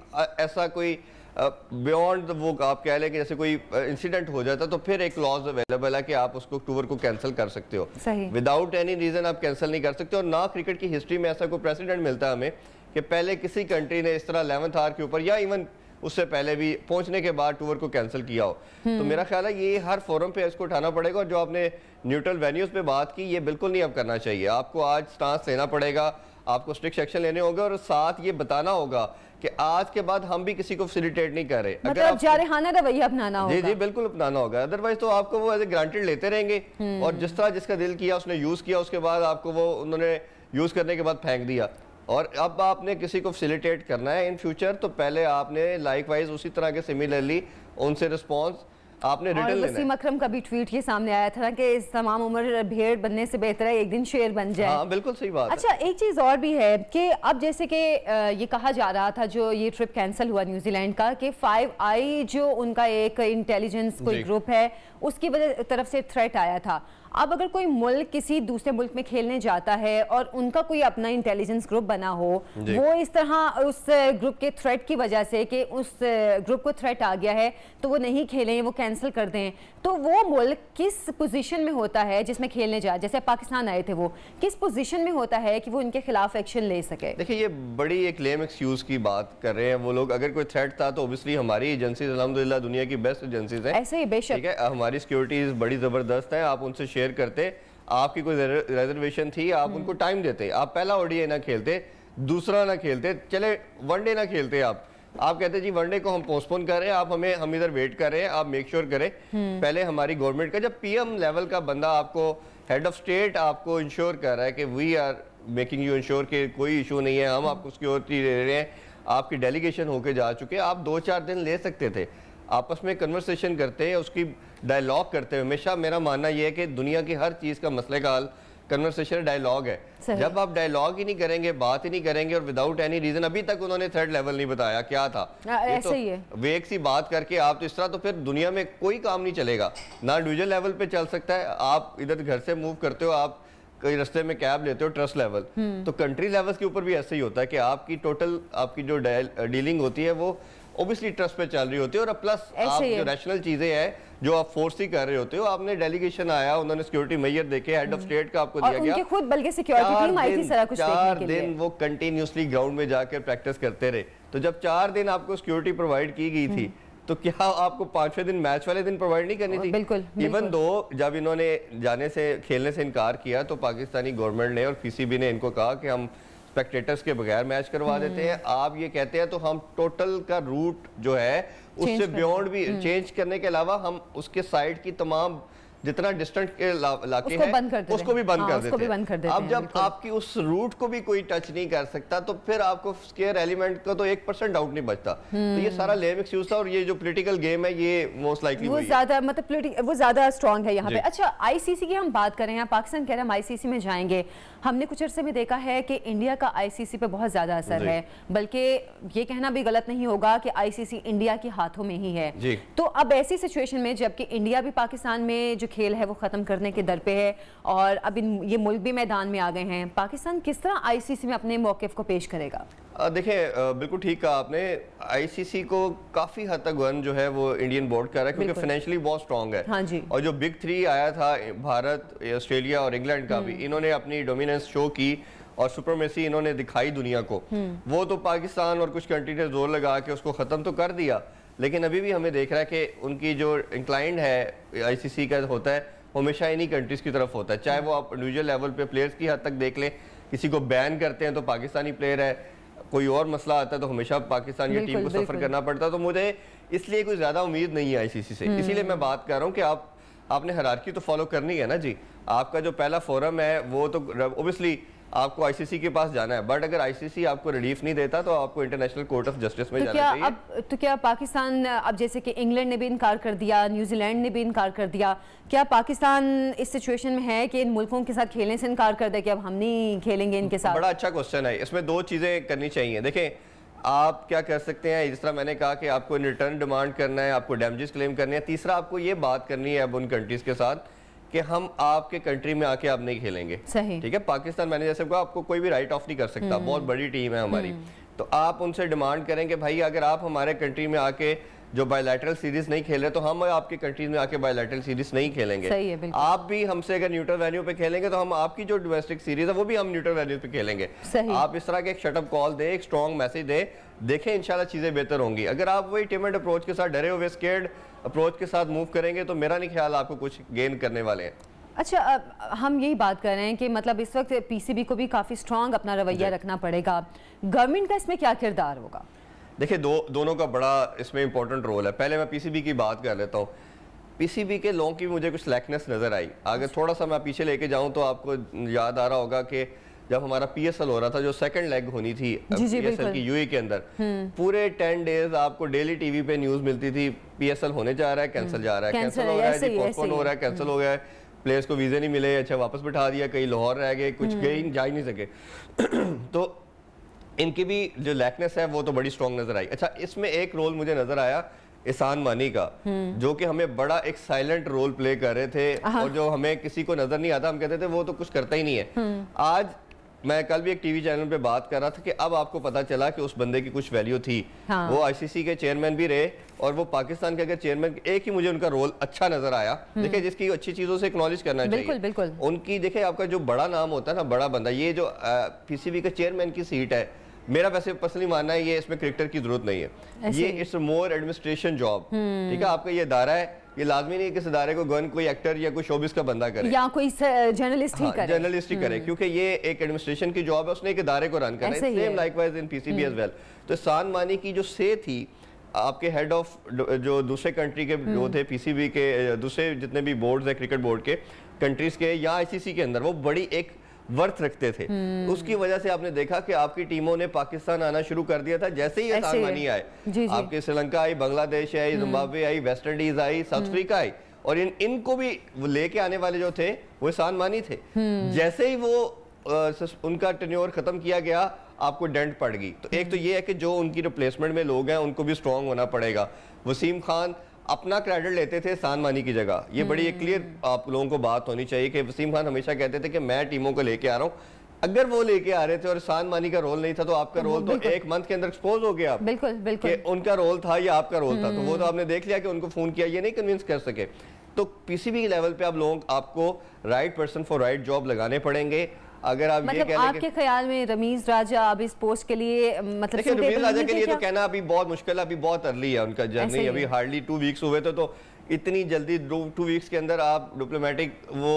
ऐसा कोई बियॉन्ड वो आप कह लें कि जैसे कोई इंसिडेंट हो जाता तो फिर एक क्लॉज अवेलेबल है कि आप उसको टूर को कैंसिल कर सकते हो। विदाउट एनी रीजन आप कैंसिल नहीं कर सकते। और ना क्रिकेट की हिस्ट्री में ऐसा कोई प्रेसिडेंट मिलता है हमें कि पहले किसी कंट्री ने इस तरह 11th आवर के ऊपर या इवन उससे पहले भी पहुंचने के बाद टूर को कैंसिल किया हो। तो मेरा ख्याल है ये हर फोरम पे इसको उठाना पड़ेगा। और जो आपने न्यूट्रल वेन्यूज पे बात की, ये बिल्कुल नहीं अब करना चाहिए। आपको आज स्टांस लेना पड़ेगा, आपको स्ट्रिक्ट एक्शन लेने होंगे और साथ ये बताना होगा कि आज के बाद हम भी किसी को फैसिलिटेट नहीं कर रहे।
मतलब आप जारहाना रवैया अपनाना होगा।
जी बिल्कुल अपनाना होगा, अदरवाइज तो आपको वो एज ए ग्रांटेड लेते रहेंगे और जिस तरह जिसका दिल किया उसने यूज किया, उसके बाद आपको वो उन्होंने यूज करने के बाद फेंक दिया। और अब आपने किसी को फैसिलिटेट करना है इन फ्यूचर तो पहले आपने लाइकवाइज उसी तरह के सिमिलरली उनसे रिस्पॉन्स आपने रिटर्न लेना है।
वसीम अकरम का भी ट्वीट ये सामने आया था कि इस तमाम उम्र भेड़ बनने से बेहतर है एक दिन शेर बन जाए।
हाँ बिल्कुल सही बात
अच्छा
है।
एक चीज़ और भी है कि अब जैसे कि ये कहा जा रहा था जो ये ट्रिप कैंसिल हुआ न्यूजीलैंड का कि 5i जो उनका एक इंटेलिजेंस कोई ग्रुप है उसकी वजह तरफ से थ्रेट आया था। अब अगर कोई मुल्क किसी दूसरे मुल्क में खेलने जाता है और उनका कोई अपना इंटेलिजेंस ग्रुप बना हो, वो इस तरह उस ग्रुप के थ्रेट की वजह से कि उस ग्रुप को थ्रेट आ गया है तो वो नहीं खेलें, वो कैंसिल कर दें, तो वो मुल्क किस पोजीशन में होता है जिसमें खेलने जाए, जैसे पाकिस्तान आए थे वो किस पोजीशन में होता है कि वो इनके खिलाफ एक्शन ले सके?
देखिए ये बड़ी एक लेम एक्सक्यूज की बात कर रहे हैं वो लोग। अगर कोई थ्रेट था तो ऑब्वियसली हमारी एजेंसीज अल्हम्दुलिल्लाह दुनिया की बेस्ट एजेंसीज हैं,
ऐसे ही बेशक,
ठीक है, हमारी सिक्योरिटीज बड़ी जबरदस्त है। आप उनसे शेयर करते, आपकी कोई रिजर्वेशन थी आप उनको टाइम देते, आप पहला ओडीआई ना खेलते, दूसरा ना खेलते, चले वनडे ना खेलते, आप कहते जी वनडे को हम पोस्टपोन कर रहे हैं, हम इधर वेट कर रहे हैं, आप मेक श्योर करें। पहले हमारी गवर्नमेंट का जब पीएम लेवल का बंदा आपको हेड ऑफ स्टेट आपको इंश्योर कर रहा है कि we are making you ensure कि कोई इशू नहीं है, हम आपको सिक्योरिटी दे रहे हैं, आपकी डेलीगेशन होके जा चुके, आप 2-4 दिन ले सकते थे, आपस में कन्वर्सेशन करते हैं, उसकी डायलॉग करते हैं। हमेशा मेरा मानना यह है कि दुनिया की हर चीज़ का मसले का हल कन्वर्सेशन डायलॉग है। जब आप डायलॉग ही नहीं करेंगे, बात ही नहीं करेंगे और विदाउट एनी रीजन, अभी तक उन्होंने थर्ड लेवल नहीं बताया क्या था,
ऐसे ही है
वेग सी बात करके आप तो इस तरह, तो फिर दुनिया में कोई काम नहीं चलेगा, ना इंडिविजुअल लेवल पे चल सकता है। आप इधर घर से मूव करते हो, आप कई रास्ते में कैब लेते हो ट्रस्ट लेवल, तो कंट्री लेवल्स के ऊपर भी ऐसे ही होता है कि आपकी टोटल आपकी जो डीलिंग होती है वो ओबियसली ट्रस्ट पे चल रही होती है। और प्लस आप जो रैशनल चीजें हैं जो आप फोर्स ही कर रहे होते हो, आपने डेलीगेशन आया, उन्होंने सिक्योरिटी मेजर देखे, हेड ऑफ स्टेट का आपको दिया गया,
खुद बल्कि सिक्योरिटी टीम आई थी सारा कुछ देखने के लिए।
4 दिन वो कंटिन्यूसली ग्राउंड में जाकर प्रैक्टिस करते रहे। तो जब 4 दिन आपको सिक्योरिटी प्रोवाइड की गई थी तो क्या आपको 5वें दिन मैच वाले दिन प्रोवाइड नहीं करनी थी?
बिल्कुल,
इवन दो जब इन्होंने जाने से खेलने से इनकार किया तो पाकिस्तानी गवर्नमेंट ने और पीसीबी ने इनको कहा कि हम स्पेक्टेटर्स के बगैर मैच करवा देते हैं। आप ये कहते हैं तो हम टोटल का रूट जो है उससे बियॉन्ड भी चेंज करने के अलावा हम उसके साइड की तमाम जितना डिस्टेंट के इलाके हैं उसको भी बंद कर देते हैं। अब जब आपकी उस रूट को भी कोई टच नहीं कर सकता तो फिर आपको स्केयर एलिमेंट का तो 1% डाउट नहीं बचता। तो ये सारा लेम एक्सक्यूज था और ये जो पॉलिटिकल गेम है ये मोस्ट लाइकली
वो ज्यादा मतलब वो ज्यादा स्ट्रांग है यहाँ पे। अच्छा, आईसीसी की हम बात करें, यहाँ पाकिस्तान कह रहे हैं हम आईसीसी में जाएंगे। हमने कुछ अर्से में देखा है कि इंडिया का आईसीसी पे बहुत ज्यादा असर है, बल्कि ये कहना भी गलत नहीं होगा कि आईसीसी इंडिया के हाथों में ही है। तो अब ऐसी सिचुएशन में जबकि इंडिया भी पाकिस्तान में जो खेल है वो खत्म करने के दर पे है और अब ये मुल्क भी मैदान में आ गए हैं, पाकिस्तान किस तरह आईसीसी में अपने मौक़िफ़ को पेश करेगा?
देखिए बिल्कुल ठीक कहा आपने, आईसीसी को काफी हद तक गन जो है वो इंडियन बोर्ड कर रहा है क्योंकि फाइनेंशियली बहुत स्ट्रांग है।
हाँ जी।
और जो बिग 3 आया था भारत, ऑस्ट्रेलिया और इंग्लैंड का भी, इन्होंने अपनी डोमिनेंस शो की और सुपरमेसी इन्होंने दिखाई दुनिया को। वो तो पाकिस्तान और कुछ कंट्री ने जोर लगा के उसको खत्म तो कर दिया, लेकिन अभी भी हमें देख रहा है कि उनकी जो इंक्लाइंड है आईसीसी का होता है हमेशा इन्हीं कंट्रीज की तरफ होता है। चाहे वो आप इंडिविजुअल लेवल पे प्लेयर्स की हद तक देख लें, किसी को बैन करते हैं तो पाकिस्तानी प्लेयर है, कोई और मसला आता है तो हमेशा पाकिस्तान की टीम को सफर करना पड़ता है। तो मुझे इसलिए कोई ज्यादा उम्मीद नहीं है आईसीसी से, इसीलिए मैं बात कर रहा हूँ कि आपने हायरार्की तो फॉलो करनी है ना जी। आपका जो पहला फोरम है वो तो ओब्वियसली आपको आईसीसी के पास जाना है, बट अगर आईसीसी आपको रिलीफ नहीं देता तो आपको इंटरनेशनल कोर्ट ऑफ जस्टिस में जाना चाहिए।
तो क्या पाकिस्तान, अब जैसे कि इंग्लैंड ने भी इनकार कर दिया, न्यूजीलैंड ने भी इनकार कर दिया, क्या पाकिस्तान इस सिचुएशन में है कि इन मुल्कों के साथ खेलने से इनकार कर दे कि अब हम नहीं खेलेंगे इनके साथ?
बड़ा अच्छा क्वेश्चन है, इसमें दो चीजें करनी चाहिए। देखें, आप क्या कर सकते हैं, जिस तरह मैंने कहा कि आपको इन रिटर्न डिमांड करना है, आपको डैमेजेस क्लेम करने हैं। तीसरा, आपको ये बात करनी है अब उन कंट्रीज के साथ कि हम आपके कंट्री में आके आप नहीं खेलेंगे। ठीक है, पाकिस्तान मैंने जैसे कहा आपको कोई भी राइट ऑफ नहीं कर सकता, बहुत बड़ी टीम है हमारी। तो आप उनसे डिमांड करें कि भाई अगर आप हमारे कंट्री में आके जो बायलैटरल सीरीज नहीं खेल रहे तो हम आपकी कंट्रीज में आके बायलैटरल सीरीज नहीं खेलेंगे।
सही है,
आप भी हमसे अगर न्यूट्रल वेन्यू पे खेलेंगे तो हम आपकी जो डोमेस्टिक सीरीज है वो भी हम न्यूट्रल वेन्यू पे खेलेंगे। आप इस तरह के एक शटअप कॉल दे, एक स्ट्रॉन्ग मैसेज दे, देखें इंशाल्लाह चीजें बेहतर होंगी। अगर आप वही टिमिड अप्रोच के साथ, डरे हुए स्केर्ड अप्रोच के साथ मूव करेंगे तो मेरा नहीं ख्याल आपको कुछ गेन करने वाले हैं।
अच्छा, हम यही बात कर रहे हैं कि मतलब इस वक्त पीसीबी को भी काफ़ी स्ट्रांग अपना रवैया रखना पड़ेगा, गवर्नमेंट का इसमें क्या किरदार होगा? देखिए
दोनों का बड़ा इसमें इंपॉर्टेंट रोल है। पहले मैं पीसीबी की बात कर लेता हूँ। पीसीबी के लोगों की मुझे कुछ लैकनेस नज़र आई। अगर थोड़ा सा मैं पीछे लेके जाऊँ तो आपको याद आ रहा होगा कि जब हमारा पीएसएल हो रहा था, जो सेकंड लेग होनी थी पीएसएल की यूएई के अंदर, पूरे 10 डेज आपको डेली टीवी पे न्यूज़ मिलती थी पीएसएल होने जा रहा है, कैंसिल जा रहा है, कैंसिल हो रहा है, पोस्टपोन हो रहा है, कैंसिल हो गया है, प्लेयर्स को वीज़े नहीं मिले, अच्छा वापस बैठा दिया, कई लाहौर रह गए, कुछ गए जा ही नहीं सके। तो इनकी भी जो लैकनेस है वो तो बड़ी स्ट्रॉन्ग नजर आई। अच्छा, इसमें एक रोल मुझे नजर आया एहसान मानी का, जो कि हमें बड़ा एक साइलेंट रोल प्ले कर रहे थे और जो हमें किसी को नजर नहीं आता, हम कहते थे वो तो कुछ करता ही नहीं है। आज मैं कल भी एक टीवी चैनल पे बात कर रहा था कि अब आपको पता चला कि उस बंदे की कुछ वैल्यू थी। वो आईसीसी के चेयरमैन भी रहे और वो पाकिस्तान के अगर चेयरमैन, एक ही मुझे उनका रोल अच्छा नजर आया। देखिए, जिसकी अच्छी चीजों से एक्नॉलेज करना चाहिए।
बिल्कुल।
उनकी देखिए, आपका जो बड़ा नाम होता है ना, बड़ा बंदा, ये जो पीसीबी के चेयरमैन की सीट है, मेरा वैसे पर्सनली मानना है ये इसमें क्रिकेटर की जरूरत नहीं है, ये इट्स मोर एडमिनिस्ट्रेशन जॉब। ठीक है, आपका ये इदारा है, ये लाजमी नहीं कि इस इदारे को गवर्न कोई एक्टर या कोई शोबिस का बंदा करे
या कोई जर्नलिस्ट ही करे,
जर्नलिस्ट ही करे, क्योंकि ये एक एडमिनिस्ट्रेशन की जॉब है, उसने एक इदारे को रन करना है। Same likewise in PCB as well. तो एहसान मानी की जो से थी, आपके हेड ऑफ जो दूसरे कंट्री के जो थे पीसीबी के, दूसरे जितने भी बोर्ड्स है क्रिकेट बोर्ड के कंट्रीज के या आईसीसी के अंदर, वो बड़ी एक वर्थ रखते थे। उसकी वजह से आपने देखा कि आपकी टीमों ने पाकिस्तान आना शुरू कर दिया था जैसे ही एहसान मानी आए। आपके श्रीलंका आई, बांग्लादेश आई, जिम्बाब्वे आई, वेस्ट इंडीज आई, साउथ अफ्रीका आई, और इनको भी लेके आने वाले जो थे वो एहसान मानी थे। जैसे ही वो उनका टेन्योर खत्म किया गया, आपको डेंट पड़ गई। तो एक तो ये है कि जो उनकी रिप्लेसमेंट में लोग हैं उनको भी स्ट्रांग होना पड़ेगा। वसीम खान अपना क्रेडिट लेते थे एहसान मानी की जगह, ये बड़ी एक क्लियर आप लोगों को बात होनी चाहिए कि वसीम खान हमेशा कहते थे कि मैं टीमों को लेके आ रहा हूँ। अगर वो लेके आ रहे थे और एहसान मानी का रोल नहीं था तो आपका रोल तो एक मंथ के अंदर एक्सपोज हो गया।
बिल्कुल
कि उनका रोल था या आपका रोल था। तो वो तो आपने देख लिया कि उनको फोन किया, ये नहीं कन्विंस कर सके। तो पीसीबी लेवल पे आप लोग, आपको right person for right job लगाने पड़ेंगे। अगर आप
मतलब
ये
आपके ख्याल में रमीज राजा अब इस पोस्ट के लिए, मतलब
रमीज राजा के लिए तो कहना अभी बहुत मुश्किल है, अभी बहुत अर्ली है उनका जर्नी, अभी हार्डली 2 वीक्स हुए थे। तो इतनी जल्दी 2 वीक्स के अंदर आप डिप्लोमेटिक वो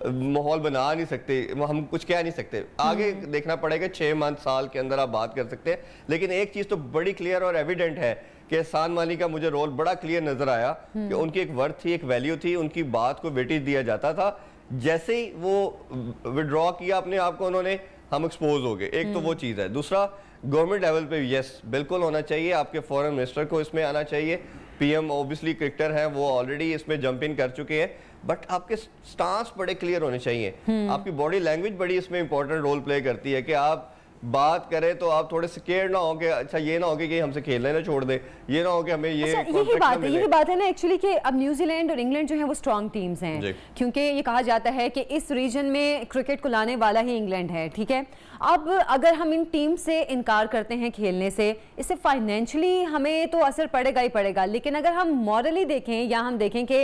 माहौल बना नहीं सकते, हम कुछ कह नहीं सकते। आगे देखना पड़ेगा, 6 मंथ साल के अंदर आप बात कर सकते हैं। लेकिन एक चीज़ तो बड़ी क्लियर और एविडेंट है कि एहसान मानी का मुझे रोल बड़ा क्लियर नजर आया कि उनकी एक वर्थ थी, एक वैल्यू थी, उनकी बात को वेटेज दिया जाता था। जैसे ही वो विड्रॉ किया अपने आप को उन्होंने, हम एक्सपोज हो गए। एक तो वो चीज़ है। दूसरा, गवर्नमेंट लेवल पे यस बिल्कुल होना चाहिए, आपके फॉरेन मिनिस्टर को इसमें आना चाहिए। पीएम ऑब्वियसली क्रिकेटर हैं, वो ऑलरेडी इसमें जंप इन कर चुके हैं, बट आपके स्टांस बड़े क्लियर होने चाहिए। आपकी बॉडी लैंग्वेज बड़ी इसमें इंपॉर्टेंट रोल प्ले करती है कि आप बात करें तो आप थोड़े स्केयर ना हो कि अच्छा ये ना हो कि हम से खेलने ना छोड़ दे, ये ना हो कि हमें ये
यही बात है ना एक्चुअली कि अब न्यूजीलैंड और इंग्लैंड जो है वो स्ट्रॉन्ग टीम्स हैं, क्योंकि ये कहा जाता है कि इस रीजन में क्रिकेट को लाने वाला ही इंग्लैंड है। ठीक है, अब अगर हम इन टीम से इनकार करते हैं खेलने से, इससे फाइनेंशियली हमें तो असर पड़ेगा ही पड़ेगा, लेकिन अगर हम मॉरली देखें या हम देखें कि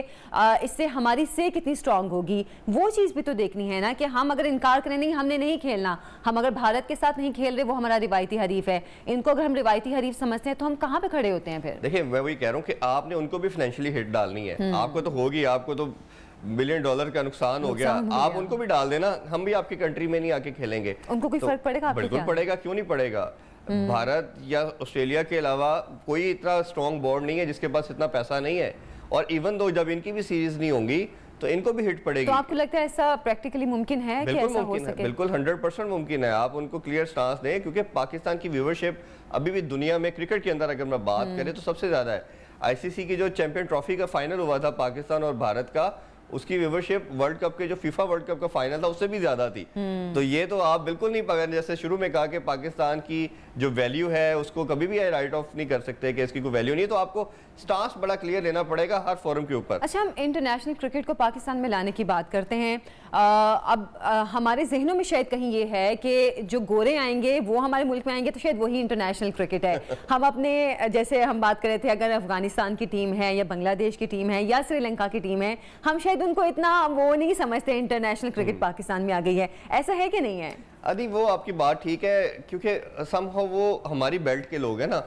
इससे हमारी से कितनी स्ट्रांग होगी, वो चीज़ भी तो देखनी है ना कि हम अगर इनकार करें नहीं हमने नहीं खेलना, हम अगर भारत के साथ नहीं खेल रहे, वो हमारा रिवायती हरीफ है, इनको अगर हम रिवायती हरीफ समझते हैं तो हम कहाँ पे खड़े होते हैं फिर?
देखिए मैं वही कह रहा हूँ कि आपने उनको भी फाइनेंशियली हिट डालनी है। आपको तो होगी, आपको तो $1 बिलियन का नुकसान हो गया, आप उनको भी डाल देना, हम भी आपकी कंट्री में नहीं आके खेलेंगे।
उनको कोई फर्क पड़ेगा?
बिल्कुल पड़ेगा, क्यों नहीं पड़ेगा। भारत या ऑस्ट्रेलिया के अलावा कोई इतना स्ट्रॉन्ग बोर्ड नहीं है जिसके पास इतना पैसा नहीं है, और इवन दो जब इनकी भी सीरीज नहीं होंगी तो इनको भी हिट पड़ेगी।
तो आपको लगता है ऐसा प्रैक्टिकली मुमकिन है कि ऐसा हो सके?
बिल्कुल 100% मुमकिन है। आप उनको क्लियर स्टांस दें, क्योंकि पाकिस्तान की व्यूवरशिप अभी भी दुनिया में क्रिकेट के अंदर अगर मैं बात करें तो सबसे ज्यादा है। आईसीसी की जो चैंपियन ट्रॉफी का फाइनल हुआ था पाकिस्तान और भारत का, उसकी व्यूवरशिप वर्ल्ड कप के जो फीफा वर्ल्ड कप का फाइनल था उससे भी ज्यादा थी। तो ये तो आप बिल्कुल नहीं पकड़, जैसे शुरू में कहा कि पाकिस्तान की जो वैल्यू है उसको कभी भी राइट ऑफ नहीं कर सकते कि इसकी कोई वैल्यू नहीं है, तो आपको स्टांस बड़ा क्लियर लेना पड़ेगा हर फोरम के ऊपर।
अच्छा, हम इंटरनेशनल क्रिकेट को पाकिस्तान में लाने की बात करते हैं। अब हमारे जहनों में शायद कहीं ये है कि जो गोरे आएंगे वो हमारे मुल्क में आएंगे तो शायद वही इंटरनेशनल क्रिकेट है। हम अपने, जैसे हम बात कर रहे थे, अगर अफगानिस्तान की टीम है या बांग्लादेश की टीम है या श्रीलंका की टीम है, हम शायद उनको इतना वो नहीं समझते इंटरनेशनल क्रिकेट पाकिस्तान में आ गई है। ऐसा है कि नहीं है?
अभी वो आपकी बात ठीक है, क्योंकि समहाउ वो हमारी बेल्ट के लोग हैं ना,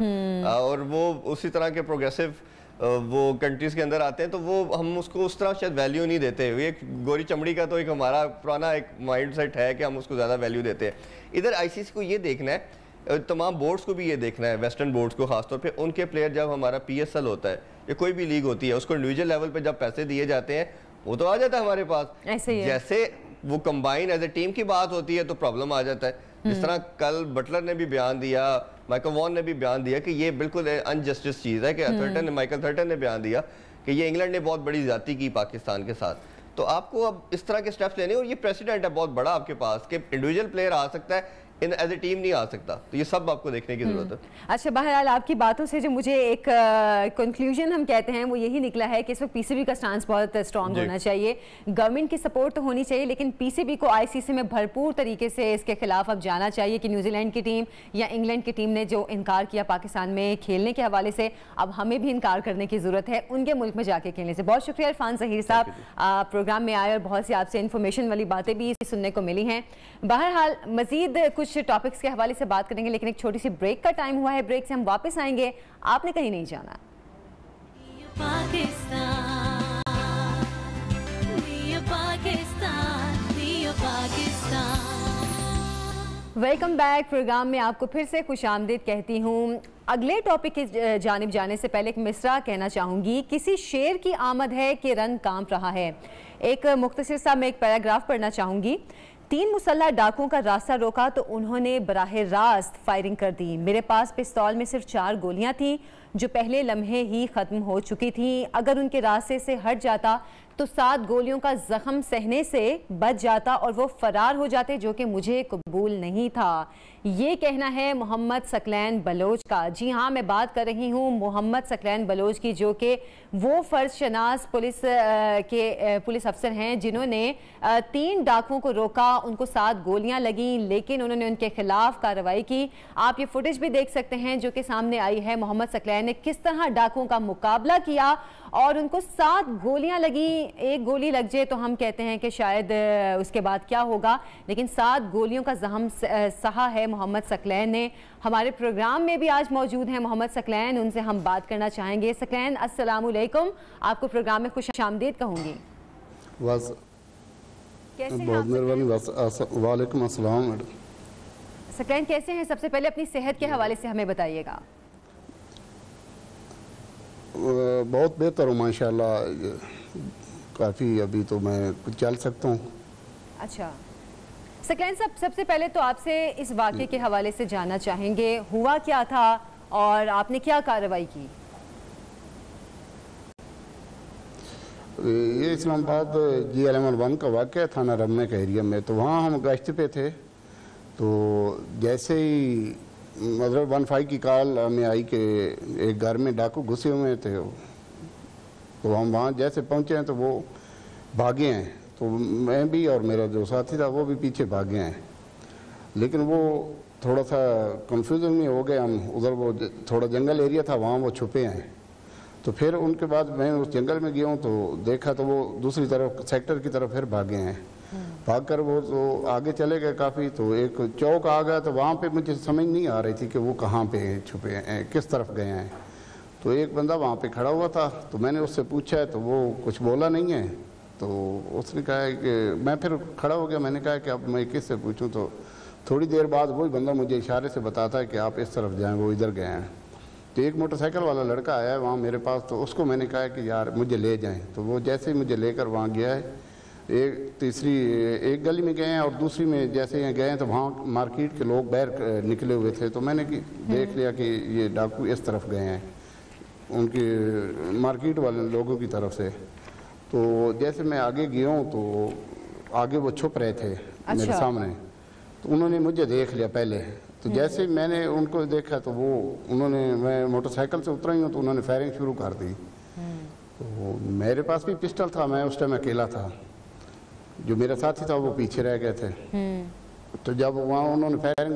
और वो उसी तरह के प्रोग्रेसिव वो कंट्रीज के अंदर आते हैं, तो वो हम उसको उस तरह शायद वैल्यू नहीं देते। एक गोरी चमड़ी का तो एक हमारा पुराना एक माइंड सेट है कि हम उसको ज़्यादा वैल्यू देते हैं। इधर आईसीसी को ये देखना है, तमाम बोर्ड्स को भी ये देखना है, वेस्टर्न बोर्ड्स को खासतौर पे, उनके प्लेयर जब हमारा PSL होता है या कोई भी लीग होती है, उसको इंडिविजुअल लेवल पे जब पैसे दिए जाते हैं वो तो आ जाता है हमारे पास।
ऐसे ही है।
जैसे वो कंबाइन एज ए टीम की बात होती है तो प्रॉब्लम आ जाता है। जिस तरह कल बटलर ने भी बयान दिया, माइकल वॉन ने भी बयान दिया कि ये बिल्कुल अनजस्टिस चीज़ है कि माइकल थर्टन ने बयान दिया कि ये इंग्लैंड ने बहुत बड़ी ज्यादती की पाकिस्तान के साथ। तो आपको अब इस तरह के स्टेप्स लेने, और ये प्रेसिडेंट है बहुत बड़ा आपके पास कि इंडिविजुअल प्लेयर आ सकता है, इन एज ए टीम नहीं आ सकता, तो ये सब आपको देखने की जरूरत है।
अच्छा, बहरहाल आपकी बातों से जो मुझे एक कंक्लूजन हम कहते हैं वो यही निकला है कि इस वक्त पीसीबी का स्टांस बहुत स्ट्रांग होना चाहिए, गवर्नमेंट की सपोर्ट तो होनी चाहिए, लेकिन पीसीबी को आईसीसी में भरपूर तरीके से इसके खिलाफ अब जाना चाहिए कि न्यूजीलैंड की टीम या इंग्लैंड की टीम ने जो इनकार किया पाकिस्तान में खेलने के हवाले से, अब हमें भी इनकार करने की जरूरत है उनके मुल्क में जाके खेलने से। बहुत शुक्रिया इरफान ज़हीर साहब, प्रोग्राम में आए और बहुत सी आपसे इन्फॉर्मेशन वाली बातें भी सुनने को मिली हैं। बहरहाल मजीद कुछ टॉपिक्स के हवाले से बात करेंगे, लेकिन एक छोटी सी ब्रेक का टाइम हुआ है, ब्रेक से हम वापस आएंगे, आपने कहीं नहीं जाना। Welcome back. प्रोग्राम में आपको फिर से खुशामदीद कहती हूँ। अगले टॉपिक की जानिब जाने से पहले एक मिसरा कहना चाहूँगी। किसी शेर की आमद है कि रंग कांप रहा है। एक मुख्तसर सा मैं एक पैराग्राफ पढ़ना चाहूँगी। 3 मुसल्लह डाकुओं का रास्ता रोका तो उन्होंने बराह रास्त फायरिंग कर दी। मेरे पास पिस्तौल में सिर्फ 4 गोलियां थीं जो पहले लम्हे ही ख़त्म हो चुकी थीं। अगर उनके रास्ते से हट जाता तो 7 गोलियों का जख्म सहने से बच जाता और वो फरार हो जाते, जो कि मुझे कबूल नहीं था। ये कहना है मोहम्मद सकलैन बलोच का। जी हाँ, मैं बात कर रही हूँ मोहम्मद सकलैन बलोच की, जो कि वो फ़र्ज शनास पुलिस अफसर हैं जिन्होंने 3 डाकुओं को रोका, उनको 7 गोलियां लगीं, लेकिन उन्होंने उनके खिलाफ कार्रवाई की। आप ये फुटेज भी देख सकते हैं जो कि सामने आई है। मोहम्मद सकलैन ने किस तरह डाकुओं का मुकाबला किया और उनको 7 गोलियां लगी। एक गोली लग जाए तो हम कहते हैं कि शायद उसके बाद क्या होगा, लेकिन 7 गोलियों का जख्म सहा है मोहम्मद सकलैन ने। हमारे प्रोग्राम में भी आज मौजूद हैं मोहम्मद सकलैन, उनसे हम बात करना चाहेंगे। सकलैन, अस्सलाम वालेकुम, आपको प्रोग्राम में खुश आमदीद कहूँगी। कैसे हैं
बहुत
आप?
मेहरबानी। वालेकुम अस्सलाम मैडम।
सकलैन कैसे हैं? सबसे पहले अपनी सेहत के हवाले से हमें बताइएगा।
बहुत बेहतर हूँ माशाल्लाह, काफ़ी अभी तो मैं कुछ चल सकता हूँ।
अच्छा सकलैन साहब, सबसे पहले तो आपसे इस वाक़े के हवाले से जानना चाहेंगे, हुआ क्या था और आपने क्या कार्रवाई की?
ये इस्लामाबाद GLM-1 का वाक़या थाना रमने का एरिया में, तो वहाँ हम गश्त पे थे। तो जैसे ही मतलब 15 की कॉल हमें आई कि एक घर में डाकू घुसे हुए थे, तो हम वहाँ जैसे पहुँचे हैं तो वो भागे हैं। तो मैं भी और मेरा जो साथी था वो भी पीछे भागे हैं, लेकिन वो थोड़ा सा कंफ्यूजन में हो गए हम। उधर वो थोड़ा जंगल एरिया था, वहाँ वो छुपे हैं। तो फिर उनके बाद मैं उस जंगल में गया हूँ तो देखा तो वो दूसरी तरफ सेक्टर की तरफ फिर भागे हैं। भागकर वो तो आगे चले गए काफ़ी, तो एक चौक आ गया, तो वहाँ पे मुझे समझ नहीं आ रही थी कि वो कहाँ पे छुपे हैं, किस तरफ गए हैं। तो एक बंदा वहाँ पे खड़ा हुआ था, तो मैंने उससे पूछा तो वो कुछ बोला नहीं है। तो उसने कहा कि मैं फिर खड़ा हो गया, मैंने कहा कि अब मैं किससे पूछूँ। तो थोड़ी देर बाद वही बंदा मुझे इशारे से बताता है कि आप इस तरफ जाएँ, वो इधर गए हैं। तो एक मोटरसाइकिल वाला लड़का आया है वहाँ मेरे पास, तो उसको मैंने कहा कि यार मुझे ले जाएं। तो वो जैसे ही मुझे लेकर वहाँ गया है, एक गली में गए हैं और दूसरी में जैसे यहाँ गए हैं तो वहाँ मार्केट के लोग बाहर निकले हुए थे। तो मैंने देख लिया कि ये डाकू इस तरफ गए हैं, उनके मार्केट वाले लोगों की तरफ से। तो जैसे मैं आगे गया हूँ तो आगे वो छुप रहे थे मेरे सामने, तो उन्होंने मुझे देख लिया पहले। तो जैसे मैंने उनको देखा तो मैं मोटरसाइकिल से उतरा ही हूँ तो उन्होंने फायरिंग शुरू कर दी। तो मेरे पास भी पिस्टल था, मैं उस टाइम अकेला था, जो मेरा साथी था वो पीछे रह गए थे। तो जब वहाँ उन्होंने फायरिंग